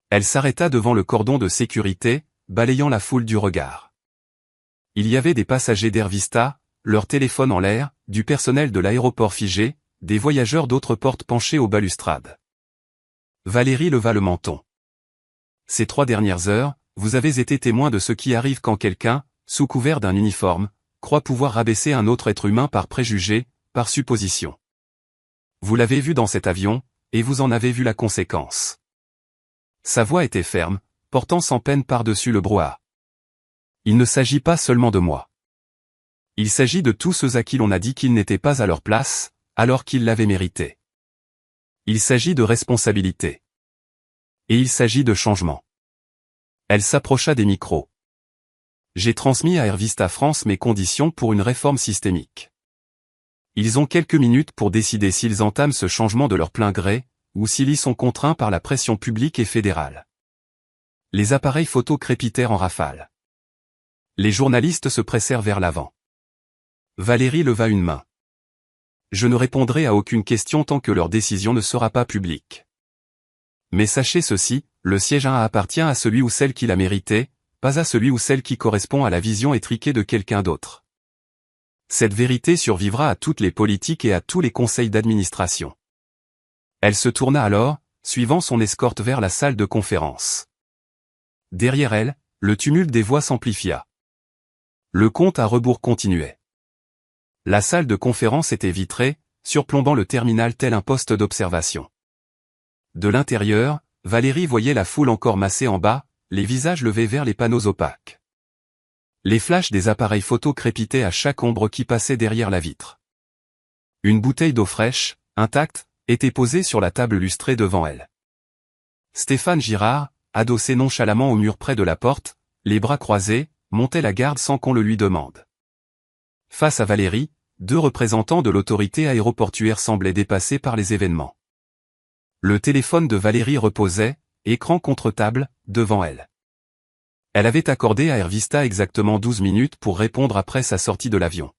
S1: Elle s'arrêta devant le cordon de sécurité, balayant la foule du regard. Il y avait des passagers d'Air Vista, leurs téléphones en l'air, du personnel de l'aéroport figé, des voyageurs d'autres portes penchés aux balustrades. Valérie leva le menton. Ces 3 dernières heures, vous avez été témoin de ce qui arrive quand quelqu'un, sous couvert d'un uniforme, croit pouvoir rabaisser un autre être humain par préjugé, par supposition. Vous l'avez vu dans cet avion, et vous en avez vu la conséquence. Sa voix était ferme, portant sans peine par-dessus le brouhaha. Il ne s'agit pas seulement de moi. Il s'agit de tous ceux à qui l'on a dit qu'ils n'étaient pas à leur place, alors qu'ils l'avaient mérité. Il s'agit de responsabilité. Et il s'agit de changement. Elle s'approcha des micros. J'ai transmis à Air Vista France mes conditions pour une réforme systémique. Ils ont quelques minutes pour décider s'ils entament ce changement de leur plein gré, ou s'ils y sont contraints par la pression publique et fédérale. Les appareils photo crépitèrent en rafale. Les journalistes se pressèrent vers l'avant. Valérie leva une main. Je ne répondrai à aucune question tant que leur décision ne sera pas publique. Mais sachez ceci, le siège 1 appartient à celui ou celle qui l'a mérité, pas à celui ou celle qui correspond à la vision étriquée de quelqu'un d'autre. Cette vérité survivra à toutes les politiques et à tous les conseils d'administration. Elle se tourna alors, suivant son escorte vers la salle de conférence. Derrière elle, le tumulte des voix s'amplifia. Le compte à rebours continuait. La salle de conférence était vitrée, surplombant le terminal tel un poste d'observation. De l'intérieur, Valérie voyait la foule encore massée en bas, les visages levés vers les panneaux opaques. Les flashs des appareils photo crépitaient à chaque ombre qui passait derrière la vitre. Une bouteille d'eau fraîche, intacte, était posée sur la table lustrée devant elle. Stéphane Girard, adossé nonchalamment au mur près de la porte, les bras croisés, montait la garde sans qu'on le lui demande. Face à Valérie, 2 représentants de l'autorité aéroportuaire semblaient dépassés par les événements. Le téléphone de Valérie reposait, écran contre table, devant elle. Elle avait accordé à Air Vista exactement 12 minutes pour répondre après sa sortie de l'avion.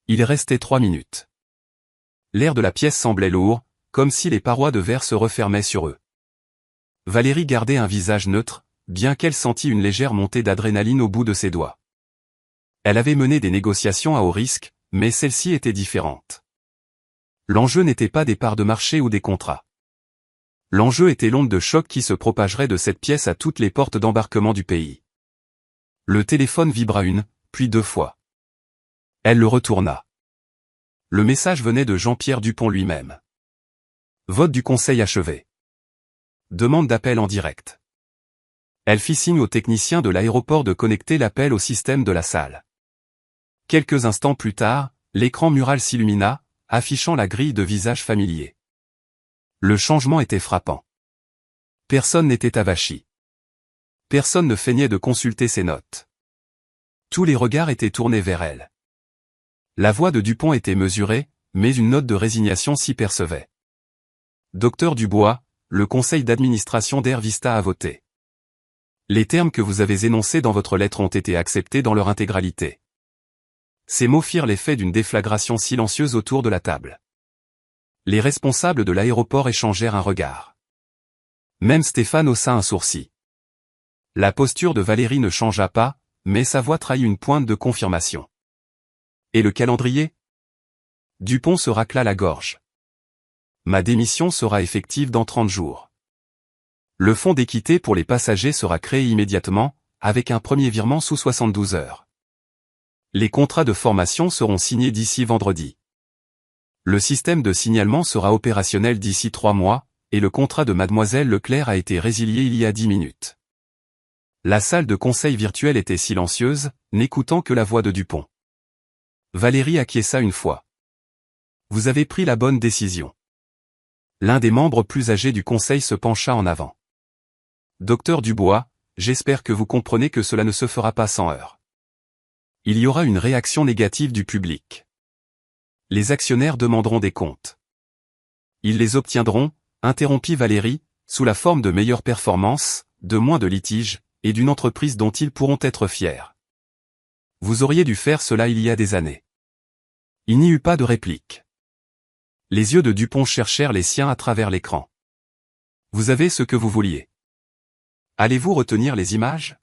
S1: Il restait 3 minutes. L'air de la pièce semblait lourd, comme si les parois de verre se refermaient sur eux. Valérie gardait un visage neutre, bien qu'elle sentît une légère montée d'adrénaline au bout de ses doigts. Elle avait mené des négociations à haut risque, mais celle-ci était différente. L'enjeu n'était pas des parts de marché ou des contrats. L'enjeu était l'onde de choc qui se propagerait de cette pièce à toutes les portes d'embarquement du pays. Le téléphone vibra une, puis 2 fois. Elle le retourna. Le message venait de Jean-Pierre Dupont lui-même. Vote du conseil achevé. Demande d'appel en direct. Elle fit signe au technicien de l'aéroport de connecter l'appel au système de la salle. Quelques instants plus tard, l'écran mural s'illumina, affichant la grille de visages familiers. Le changement était frappant. Personne n'était avachi. Personne ne feignait de consulter ses notes. Tous les regards étaient tournés vers elle. La voix de Dupont était mesurée, mais une note de résignation s'y percevait. Docteur Dubois, le conseil d'administration d'Air Vista a voté. Les termes que vous avez énoncés dans votre lettre ont été acceptés dans leur intégralité. Ces mots firent l'effet d'une déflagration silencieuse autour de la table. Les responsables de l'aéroport échangèrent un regard. Même Stéphane haussa un sourcil. La posture de Valérie ne changea pas, mais sa voix trahit une pointe de confirmation. Et le calendrier ? Dupont se racla la gorge. Ma démission sera effective dans 30 jours. Le fonds d'équité pour les passagers sera créé immédiatement, avec un premier virement sous 72 heures. Les contrats de formation seront signés d'ici vendredi. Le système de signalement sera opérationnel d'ici 3 mois, et le contrat de Mademoiselle Leclerc a été résilié il y a 10 minutes. La salle de conseil virtuelle était silencieuse, n'écoutant que la voix de Dupont. Valérie acquiesça une fois. Vous avez pris la bonne décision. L'un des membres plus âgés du conseil se pencha en avant. Docteur Dubois, j'espère que vous comprenez que cela ne se fera pas sans heurts. Il y aura une réaction négative du public. Les actionnaires demanderont des comptes. Ils les obtiendront, interrompit Valérie, sous la forme de meilleures performances, de moins de litiges, et d'une entreprise dont ils pourront être fiers. Vous auriez dû faire cela il y a des années. Il n'y eut pas de réplique. Les yeux de Dupont cherchèrent les siens à travers l'écran. Vous avez ce que vous vouliez. Allez-vous retenir les images ?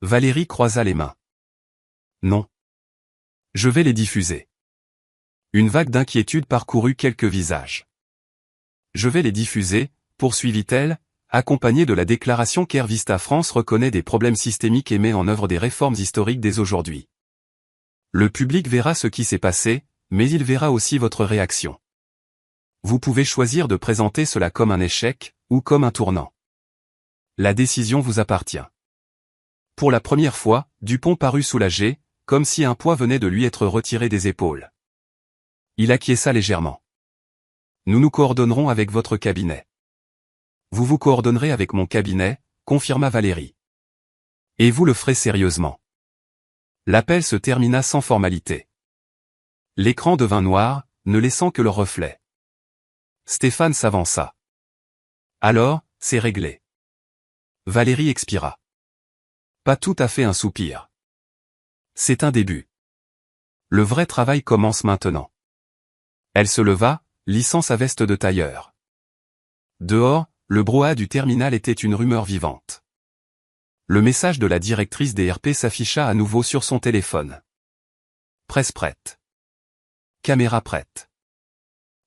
S1: Valérie croisa les mains. Non. Je vais les diffuser. Une vague d'inquiétude parcourut quelques visages. Je vais les diffuser, poursuivit-elle, accompagnée de la déclaration qu'Air Vista France reconnaît des problèmes systémiques et met en œuvre des réformes historiques dès aujourd'hui. Le public verra ce qui s'est passé, mais il verra aussi votre réaction. Vous pouvez choisir de présenter cela comme un échec, ou comme un tournant. La décision vous appartient. Pour la première fois, Dupont parut soulagé, comme si un poids venait de lui être retiré des épaules. Il acquiesça légèrement. Nous nous coordonnerons avec votre cabinet. Vous vous coordonnerez avec mon cabinet, confirma Valérie. Et vous le ferez sérieusement. L'appel se termina sans formalité. L'écran devint noir, ne laissant que le reflet. Stéphane s'avança. Alors, c'est réglé. Valérie expira. Pas tout à fait un soupir. C'est un début. Le vrai travail commence maintenant. Elle se leva, lissant sa veste de tailleur. Dehors, le brouhaha du terminal était une rumeur vivante. Le message de la directrice des RP s'afficha à nouveau sur son téléphone. Presse prête. Caméra prête.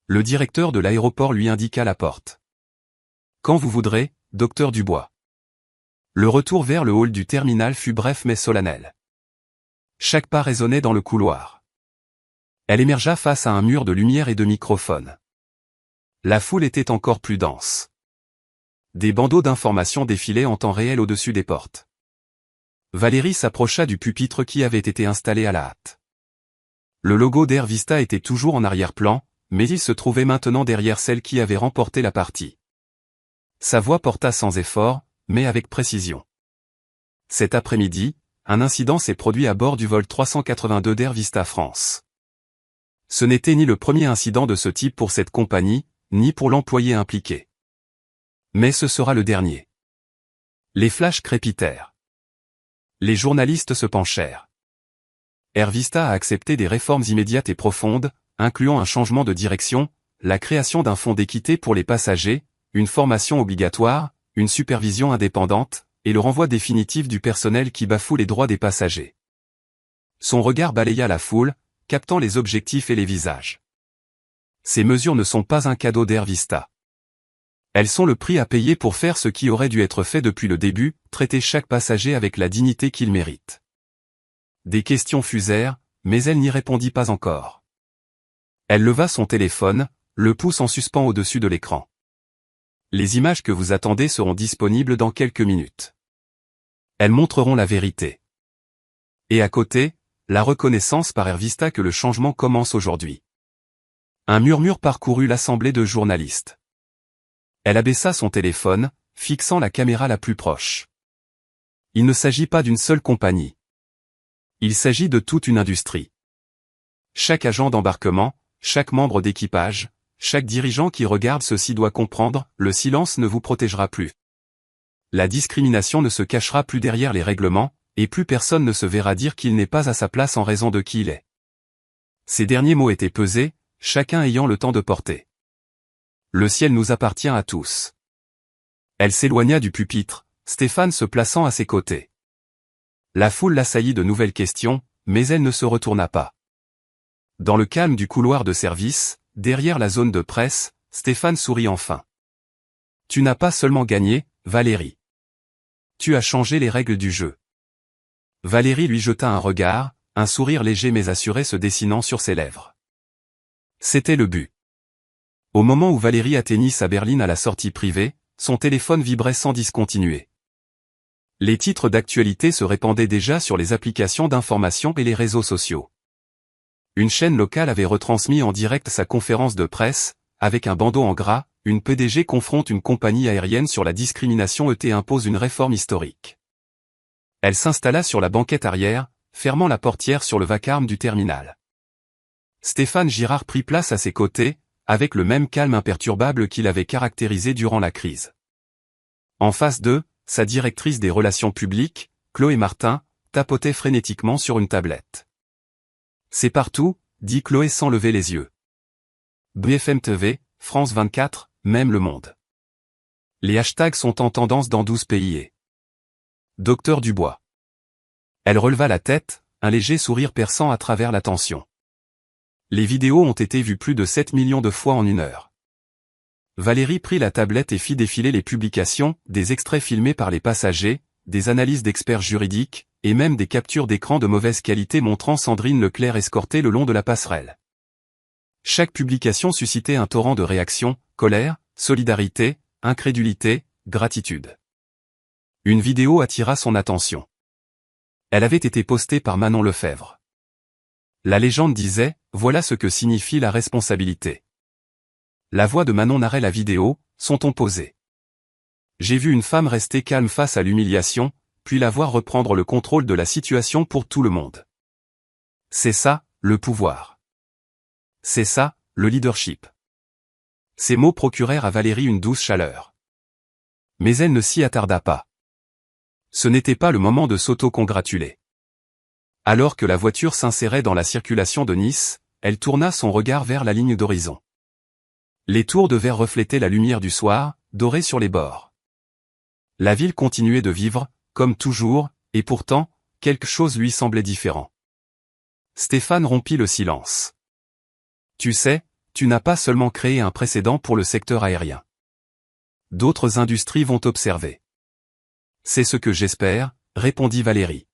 S1: Le directeur de l'aéroport lui indiqua la porte. Quand vous voudrez, docteur Dubois. Le retour vers le hall du terminal fut bref mais solennel. Chaque pas résonnait dans le couloir. Elle émergea face à un mur de lumière et de microphones. La foule était encore plus dense. Des bandeaux d'information défilaient en temps réel au-dessus des portes. Valérie s'approcha du pupitre qui avait été installé à la hâte. Le logo d'Air Vista était toujours en arrière-plan, mais il se trouvait maintenant derrière celle qui avait remporté la partie. Sa voix porta sans effort, mais avec précision. Cet après-midi, un incident s'est produit à bord du vol 382 d'Air Vista France. Ce n'était ni le premier incident de ce type pour cette compagnie, ni pour l'employé impliqué. Mais ce sera le dernier. Les flashs crépitèrent. Les journalistes se penchèrent. Air Vista a accepté des réformes immédiates et profondes, incluant un changement de direction, la création d'un fonds d'équité pour les passagers, une formation obligatoire, une supervision indépendante, et le renvoi définitif du personnel qui bafoue les droits des passagers. Son regard balaya la foule, captant les objectifs et les visages. Ces mesures ne sont pas un cadeau d'Air Vista. Elles sont le prix à payer pour faire ce qui aurait dû être fait depuis le début, traiter chaque passager avec la dignité qu'il mérite. Des questions fusèrent, mais elle n'y répondit pas encore. Elle leva son téléphone, le pouce en suspens au-dessus de l'écran. Les images que vous attendez seront disponibles dans quelques minutes. Elles montreront la vérité. Et à côté, la reconnaissance par Air Vista que le changement commence aujourd'hui. Un murmure parcourut l'assemblée de journalistes. Elle abaissa son téléphone, fixant la caméra la plus proche. Il ne s'agit pas d'une seule compagnie. Il s'agit de toute une industrie. Chaque agent d'embarquement, chaque membre d'équipage, chaque dirigeant qui regarde ceci doit comprendre, le silence ne vous protégera plus. La discrimination ne se cachera plus derrière les règlements, et plus personne ne se verra dire qu'il n'est pas à sa place en raison de qui il est. Ces derniers mots étaient pesés, chacun ayant le temps de porter. Le ciel nous appartient à tous. Elle s'éloigna du pupitre, Stéphane se plaçant à ses côtés. La foule l'assaillit de nouvelles questions, mais elle ne se retourna pas. Dans le calme du couloir de service, derrière la zone de presse, Stéphane sourit enfin. Tu n'as pas seulement gagné, Valérie. Tu as changé les règles du jeu. Valérie lui jeta un regard, un sourire léger mais assuré se dessinant sur ses lèvres. C'était le but. Au moment où Valérie atteignit sa berline à la sortie privée, son téléphone vibrait sans discontinuer. Les titres d'actualité se répandaient déjà sur les applications d'information et les réseaux sociaux. Une chaîne locale avait retransmis en direct sa conférence de presse, avec un bandeau en gras, une PDG confronte une compagnie aérienne sur la discrimination et impose une réforme historique. Elle s'installa sur la banquette arrière, fermant la portière sur le vacarme du terminal. Stéphane Girard prit place à ses côtés, avec le même calme imperturbable qu'il avait caractérisé durant la crise. En face d'eux, sa directrice des relations publiques, Chloé Martin, tapotait frénétiquement sur une tablette. C'est partout, dit Chloé sans lever les yeux. BFM TV, France 24, même Le Monde. Les hashtags sont en tendance dans 12 pays et... Docteur Dubois. Elle releva la tête, un léger sourire perçant à travers la tension. Les vidéos ont été vues plus de 7 millions de fois en une heure. Valérie prit la tablette et fit défiler les publications, des extraits filmés par les passagers, des analyses d'experts juridiques, et même des captures d'écran de mauvaise qualité montrant Sandrine Leclerc escortée le long de la passerelle. Chaque publication suscitait un torrent de réactions, colère, solidarité, incrédulité, gratitude. Une vidéo attira son attention. Elle avait été postée par Manon Lefebvre. La légende disait, voilà ce que signifie la responsabilité. La voix de Manon narrait la vidéo, son ton posé. J'ai vu une femme rester calme face à l'humiliation, puis la voir reprendre le contrôle de la situation pour tout le monde. C'est ça, le pouvoir. C'est ça, le leadership. Ces mots procurèrent à Valérie une douce chaleur. Mais elle ne s'y attarda pas. Ce n'était pas le moment de s'auto-congratuler. Alors que la voiture s'insérait dans la circulation de Nice, elle tourna son regard vers la ligne d'horizon. Les tours de verre reflétaient la lumière du soir, dorée sur les bords. La ville continuait de vivre, comme toujours, et pourtant, quelque chose lui semblait différent. Stéphane rompit le silence. Tu sais, tu n'as pas seulement créé un précédent pour le secteur aérien. D'autres industries vont observer. C'est ce que j'espère, répondit Valérie.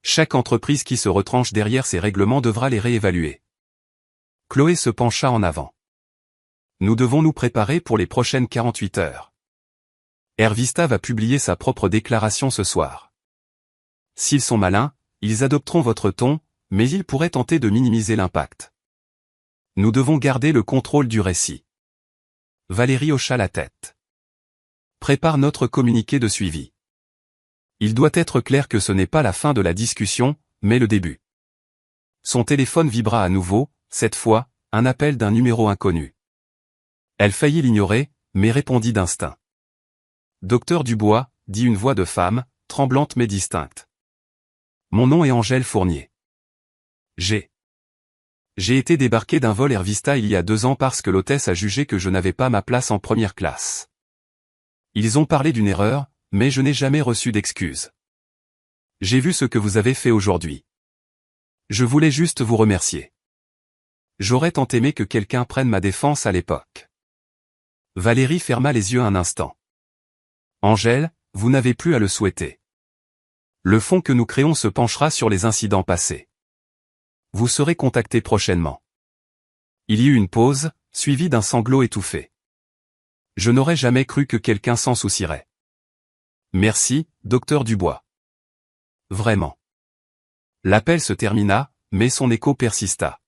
S1: Chaque entreprise qui se retranche derrière ces règlements devra les réévaluer. Chloé se pencha en avant. Nous devons nous préparer pour les prochaines 48 heures. Air Vista va publier sa propre déclaration ce soir. S'ils sont malins, ils adopteront votre ton, mais ils pourraient tenter de minimiser l'impact. Nous devons garder le contrôle du récit. Valérie hocha la tête. Prépare notre communiqué de suivi. Il doit être clair que ce n'est pas la fin de la discussion, mais le début. Son téléphone vibra à nouveau, cette fois, un appel d'un numéro inconnu. Elle faillit l'ignorer, mais répondit d'instinct. Docteur Dubois, dit une voix de femme, tremblante mais distincte. Mon nom est Angèle Fournier. J'ai été débarqué d'un vol Air Vista il y a 2 ans parce que l'hôtesse a jugé que je n'avais pas ma place en première classe. Ils ont parlé d'une erreur, mais je n'ai jamais reçu d'excuses. J'ai vu ce que vous avez fait aujourd'hui. Je voulais juste vous remercier. J'aurais tant aimé que quelqu'un prenne ma défense à l'époque. Valérie ferma les yeux un instant. Angèle, vous n'avez plus à le souhaiter. Le fonds que nous créons se penchera sur les incidents passés. Vous serez contacté prochainement. Il y eut une pause, suivie d'un sanglot étouffé. Je n'aurais jamais cru que quelqu'un s'en soucierait. Merci, docteur Dubois. Vraiment. L'appel se termina, mais son écho persista.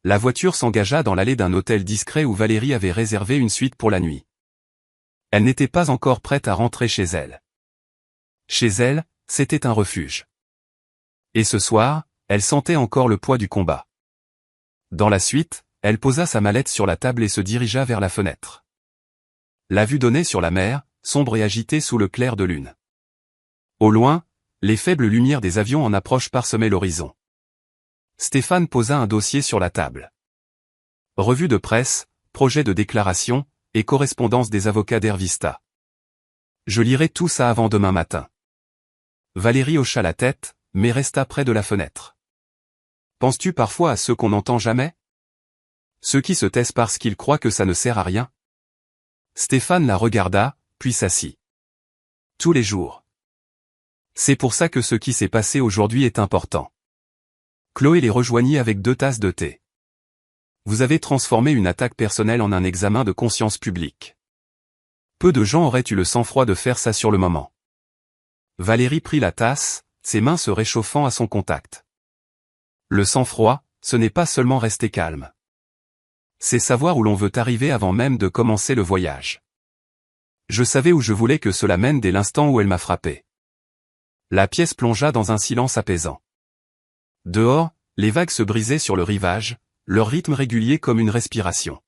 S1: La voiture s'engagea dans l'allée d'un hôtel discret où Valérie avait réservé une suite pour la nuit. Elle n'était pas encore prête à rentrer chez elle. Chez elle, c'était un refuge. Et ce soir, elle sentait encore le poids du combat. Dans la suite, elle posa sa mallette sur la table et se dirigea vers la fenêtre. La vue donnait sur la mer, sombre et agitée sous le clair de lune. Au loin, les faibles lumières des avions en approche parsemaient l'horizon. Stéphane posa un dossier sur la table. Revue de presse, projet de déclaration, et correspondance des avocats d'Air Vista. Je lirai tout ça avant demain matin. Valérie hocha la tête, mais resta près de la fenêtre. Penses-tu parfois à ceux qu'on n'entend jamais? Ceux qui se taisent parce qu'ils croient que ça ne sert à rien? Stéphane la regarda, puis s'assit. Tous les jours. C'est pour ça que ce qui s'est passé aujourd'hui est important. Chloé les rejoignit avec 2 tasses de thé. Vous avez transformé une attaque personnelle en un examen de conscience publique. Peu de gens auraient eu le sang-froid de faire ça sur le moment. Valérie prit la tasse, ses mains se réchauffant à son contact. Le sang-froid, ce n'est pas seulement rester calme. C'est savoir où l'on veut arriver avant même de commencer le voyage. Je savais où je voulais que cela mène dès l'instant où elle m'a frappé. La pièce plongea dans un silence apaisant. Dehors, les vagues se brisaient sur le rivage, leur rythme régulier comme une respiration.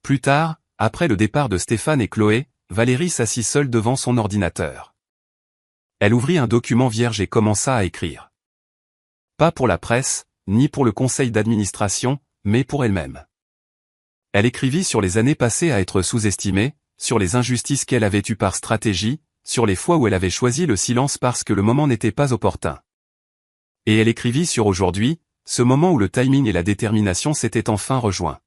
S1: Plus tard, après le départ de Stéphane et Chloé, Valérie s'assit seule devant son ordinateur. Elle ouvrit un document vierge et commença à écrire. Pas pour la presse, ni pour le conseil d'administration, mais pour elle-même. Elle écrivit sur les années passées à être sous-estimée, sur les injustices qu'elle avait eues par stratégie, sur les fois où elle avait choisi le silence parce que le moment n'était pas opportun. Et elle écrivit sur aujourd'hui, ce moment où le timing et la détermination s'étaient enfin rejoints.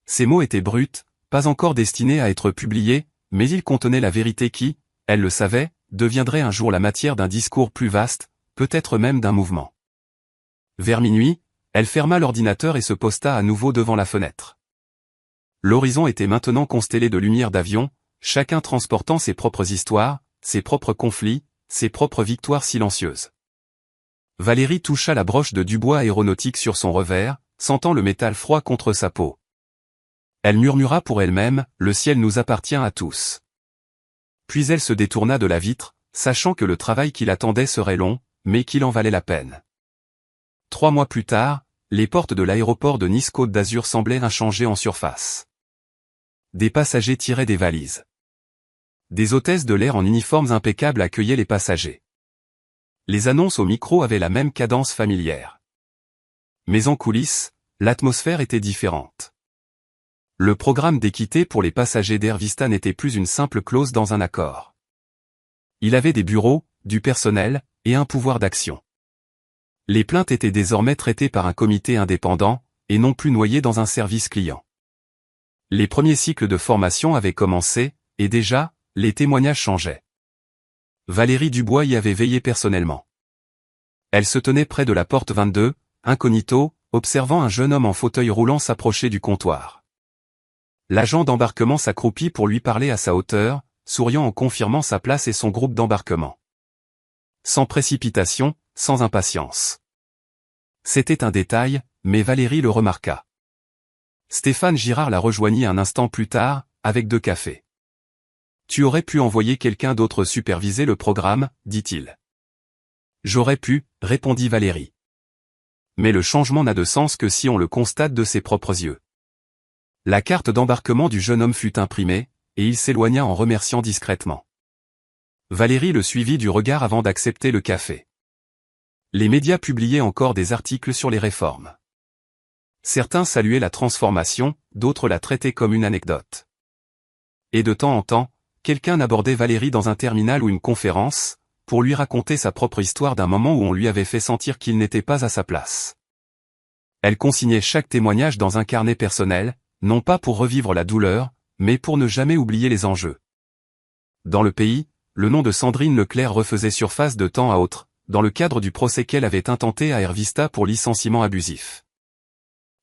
S1: Ces mots étaient bruts, pas encore destinés à être publiés, mais ils contenaient la vérité qui, elle le savait, deviendrait un jour la matière d'un discours plus vaste, peut-être même d'un mouvement. Vers minuit, elle ferma l'ordinateur et se posta à nouveau devant la fenêtre. L'horizon était maintenant constellé de lumières d'avions, chacun transportant ses propres histoires, ses propres conflits, ses propres victoires silencieuses. Valérie toucha la broche de Dubois aéronautique sur son revers, sentant le métal froid contre sa peau. Elle murmura pour elle-même, le ciel nous appartient à tous. Puis elle se détourna de la vitre, sachant que le travail qui l'attendait serait long, mais qu'il en valait la peine. 3 mois plus tard, les portes de l'aéroport de Nice-Côte d'Azur semblaient inchangées en surface. Des passagers tiraient des valises. Des hôtesses de l'air en uniformes impeccables accueillaient les passagers. Les annonces au micro avaient la même cadence familière. Mais en coulisses, l'atmosphère était différente. Le programme d'équité pour les passagers d'Air Vista n'était plus une simple clause dans un accord. Il avait des bureaux, du personnel, et un pouvoir d'action. Les plaintes étaient désormais traitées par un comité indépendant, et non plus noyées dans un service client. Les premiers cycles de formation avaient commencé, et déjà, les témoignages changeaient. Valérie Dubois y avait veillé personnellement. Elle se tenait près de la porte 22, incognito, observant un jeune homme en fauteuil roulant s'approcher du comptoir. L'agent d'embarquement s'accroupit pour lui parler à sa hauteur, souriant en confirmant sa place et son groupe d'embarquement. Sans précipitation, sans impatience. C'était un détail, mais Valérie le remarqua. Stéphane Girard la rejoignit un instant plus tard, avec 2 cafés. « Tu aurais pu envoyer quelqu'un d'autre superviser le programme, dit-il. »« J'aurais pu, répondit Valérie. Mais le changement n'a de sens que si on le constate de ses propres yeux. La carte d'embarquement du jeune homme fut imprimée, et il s'éloigna en remerciant discrètement. Valérie le suivit du regard avant d'accepter le café. Les médias publiaient encore des articles sur les réformes. Certains saluaient la transformation, d'autres la traitaient comme une anecdote. Et de temps en temps, quelqu'un abordait Valérie dans un terminal ou une conférence, pour lui raconter sa propre histoire d'un moment où on lui avait fait sentir qu'il n'était pas à sa place. Elle consignait chaque témoignage dans un carnet personnel, non pas pour revivre la douleur, mais pour ne jamais oublier les enjeux. Dans le pays, le nom de Sandrine Leclerc refaisait surface de temps à autre, dans le cadre du procès qu'elle avait intenté à Air Vista pour licenciement abusif.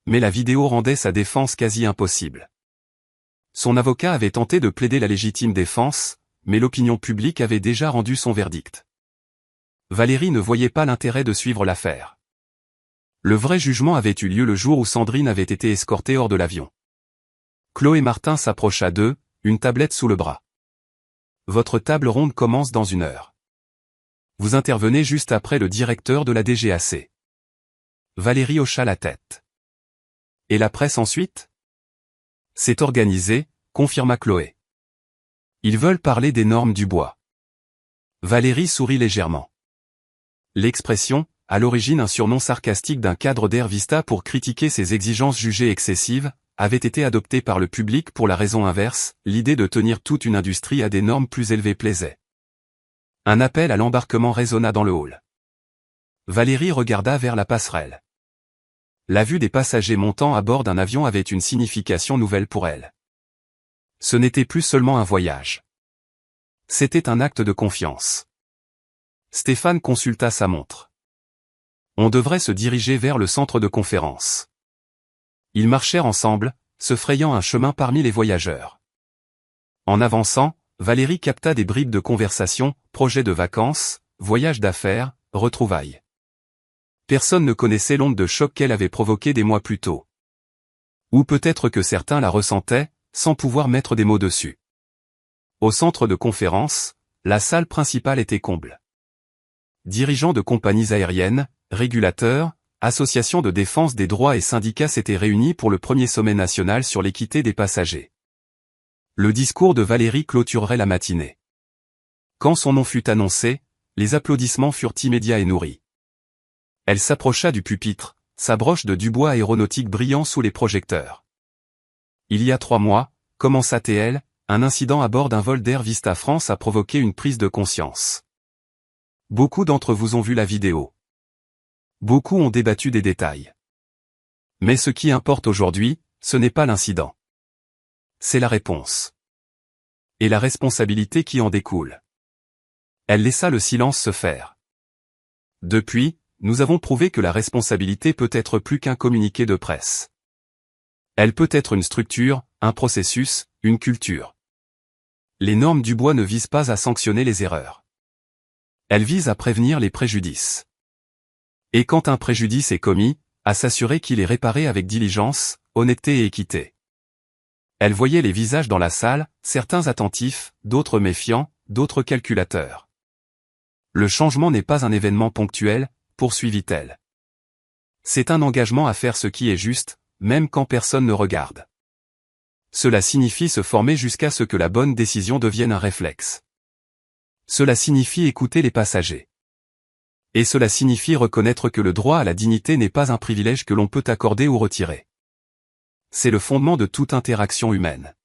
S1: Mais la vidéo rendait sa défense quasi impossible. Son avocat avait tenté de plaider la légitime défense, mais l'opinion publique avait déjà rendu son verdict. Valérie ne voyait pas l'intérêt de suivre l'affaire. Le vrai jugement avait eu lieu le jour où Sandrine avait été escortée hors de l'avion. Chloé Martin s'approcha d'eux, une tablette sous le bras. « Votre table ronde commence dans 1 heure. Vous intervenez juste après le directeur de la DGAC. » Valérie hocha la tête. « Et la presse ensuite ? » « C'est organisé, » confirma Chloé. « Ils veulent parler des normes Dubois. » Valérie sourit légèrement. L'expression, à l'origine un surnom sarcastique d'un cadre d'Air Vista pour critiquer ses exigences jugées excessives, avait été adoptée par le public pour la raison inverse, l'idée de tenir toute une industrie à des normes plus élevées plaisait. Un appel à l'embarquement résonna dans le hall. Valérie regarda vers la passerelle. La vue des passagers montant à bord d'un avion avait une signification nouvelle pour elle. Ce n'était plus seulement un voyage. C'était un acte de confiance. Stéphane consulta sa montre. On devrait se diriger vers le centre de conférence. Ils marchèrent ensemble, se frayant un chemin parmi les voyageurs. En avançant, Valérie capta des bribes de conversation, projets de vacances, voyages d'affaires, retrouvailles. Personne ne connaissait l'onde de choc qu'elle avait provoquée des mois plus tôt. Ou peut-être que certains la ressentaient, sans pouvoir mettre des mots dessus. Au centre de conférence, la salle principale était comble. Dirigeants de compagnies aériennes, régulateurs, associations de défense des droits et syndicats s'étaient réunis pour le premier sommet national sur l'équité des passagers. Le discours de Valérie clôturerait la matinée. Quand son nom fut annoncé, les applaudissements furent immédiats et nourris. Elle s'approcha du pupitre, sa broche de Dubois aéronautique brillant sous les projecteurs. Il y a 3 mois, commença-t-elle, un incident à bord d'un vol d'Air Vista France a provoqué une prise de conscience. Beaucoup d'entre vous ont vu la vidéo. Beaucoup ont débattu des détails. Mais ce qui importe aujourd'hui, ce n'est pas l'incident. C'est la réponse. Et la responsabilité qui en découle. Elle laissa le silence se faire. Depuis, nous avons prouvé que la responsabilité peut être plus qu'un communiqué de presse. Elle peut être une structure, un processus, une culture. Les normes Dubois ne visent pas à sanctionner les erreurs. Elles visent à prévenir les préjudices. Et quand un préjudice est commis, à s'assurer qu'il est réparé avec diligence, honnêteté et équité. Elle voyait les visages dans la salle, certains attentifs, d'autres méfiants, d'autres calculateurs. Le changement n'est pas un événement ponctuel, poursuivit-elle. C'est un engagement à faire ce qui est juste, même quand personne ne regarde. Cela signifie se former jusqu'à ce que la bonne décision devienne un réflexe. Cela signifie écouter les passagers. Et cela signifie reconnaître que le droit à la dignité n'est pas un privilège que l'on peut accorder ou retirer. C'est le fondement de toute interaction humaine.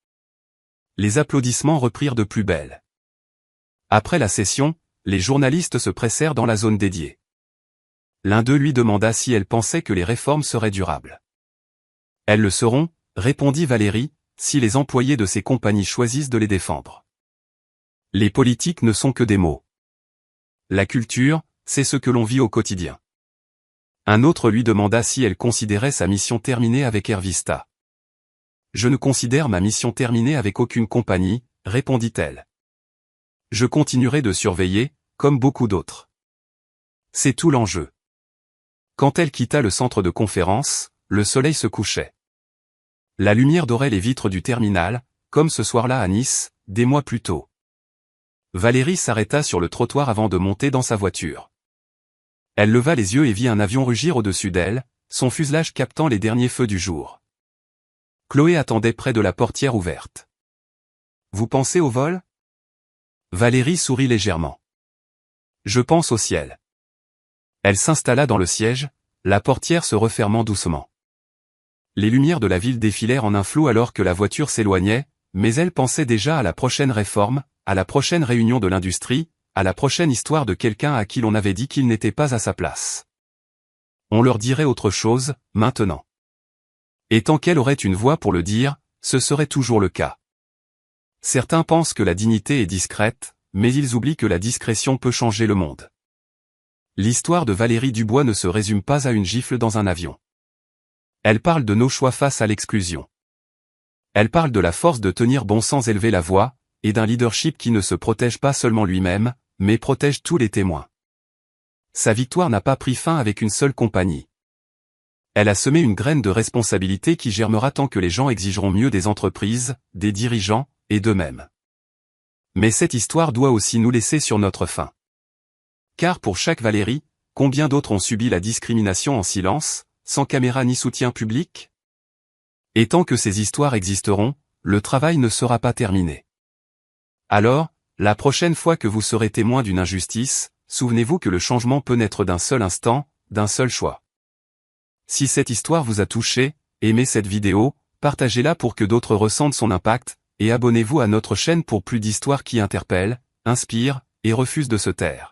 S1: Les applaudissements reprirent de plus belle. Après la session, les journalistes se pressèrent dans la zone dédiée. L'un d'eux lui demanda si elle pensait que les réformes seraient durables. Elles le seront, répondit Valérie, si les employés de ces compagnies choisissent de les défendre. Les politiques ne sont que des mots. La culture, c'est ce que l'on vit au quotidien. Un autre lui demanda si elle considérait sa mission terminée avec Airvista. Je ne considère ma mission terminée avec aucune compagnie, répondit-elle. Je continuerai de surveiller, comme beaucoup d'autres. C'est tout l'enjeu. Quand elle quitta le centre de conférence, le soleil se couchait. La lumière dorait les vitres du terminal, comme ce soir-là à Nice, des mois plus tôt. Valérie s'arrêta sur le trottoir avant de monter dans sa voiture. Elle leva les yeux et vit un avion rugir au-dessus d'elle, son fuselage captant les derniers feux du jour. Chloé attendait près de la portière ouverte. « Vous pensez au vol ?» Valérie sourit légèrement. « Je pense au ciel. » Elle s'installa dans le siège, la portière se refermant doucement. Les lumières de la ville défilèrent en un flou alors que la voiture s'éloignait, mais elle pensait déjà à la prochaine réforme, à la prochaine réunion de l'industrie, à la prochaine histoire de quelqu'un à qui l'on avait dit qu'il n'était pas à sa place. On leur dirait autre chose, maintenant. Et tant qu'elle aurait une voix pour le dire, ce serait toujours le cas. Certains pensent que la dignité est discrète, mais ils oublient que la discrétion peut changer le monde. L'histoire de Valérie Dubois ne se résume pas à une gifle dans un avion. Elle parle de nos choix face à l'exclusion. Elle parle de la force de tenir bon sans élever la voix, et d'un leadership qui ne se protège pas seulement lui-même, mais protège tous les témoins. Sa victoire n'a pas pris fin avec une seule compagnie. Elle a semé une graine de responsabilité qui germera tant que les gens exigeront mieux des entreprises, des dirigeants, et d'eux-mêmes. Mais cette histoire doit aussi nous laisser sur notre faim. Car pour chaque Valérie, combien d'autres ont subi la discrimination en silence, sans caméra ni soutien public? Et tant que ces histoires existeront, le travail ne sera pas terminé. Alors, la prochaine fois que vous serez témoin d'une injustice, souvenez-vous que le changement peut naître d'un seul instant, d'un seul choix. Si cette histoire vous a touché, aimez cette vidéo, partagez-la pour que d'autres ressentent son impact, et abonnez-vous à notre chaîne pour plus d'histoires qui interpellent, inspirent, et refusent de se taire.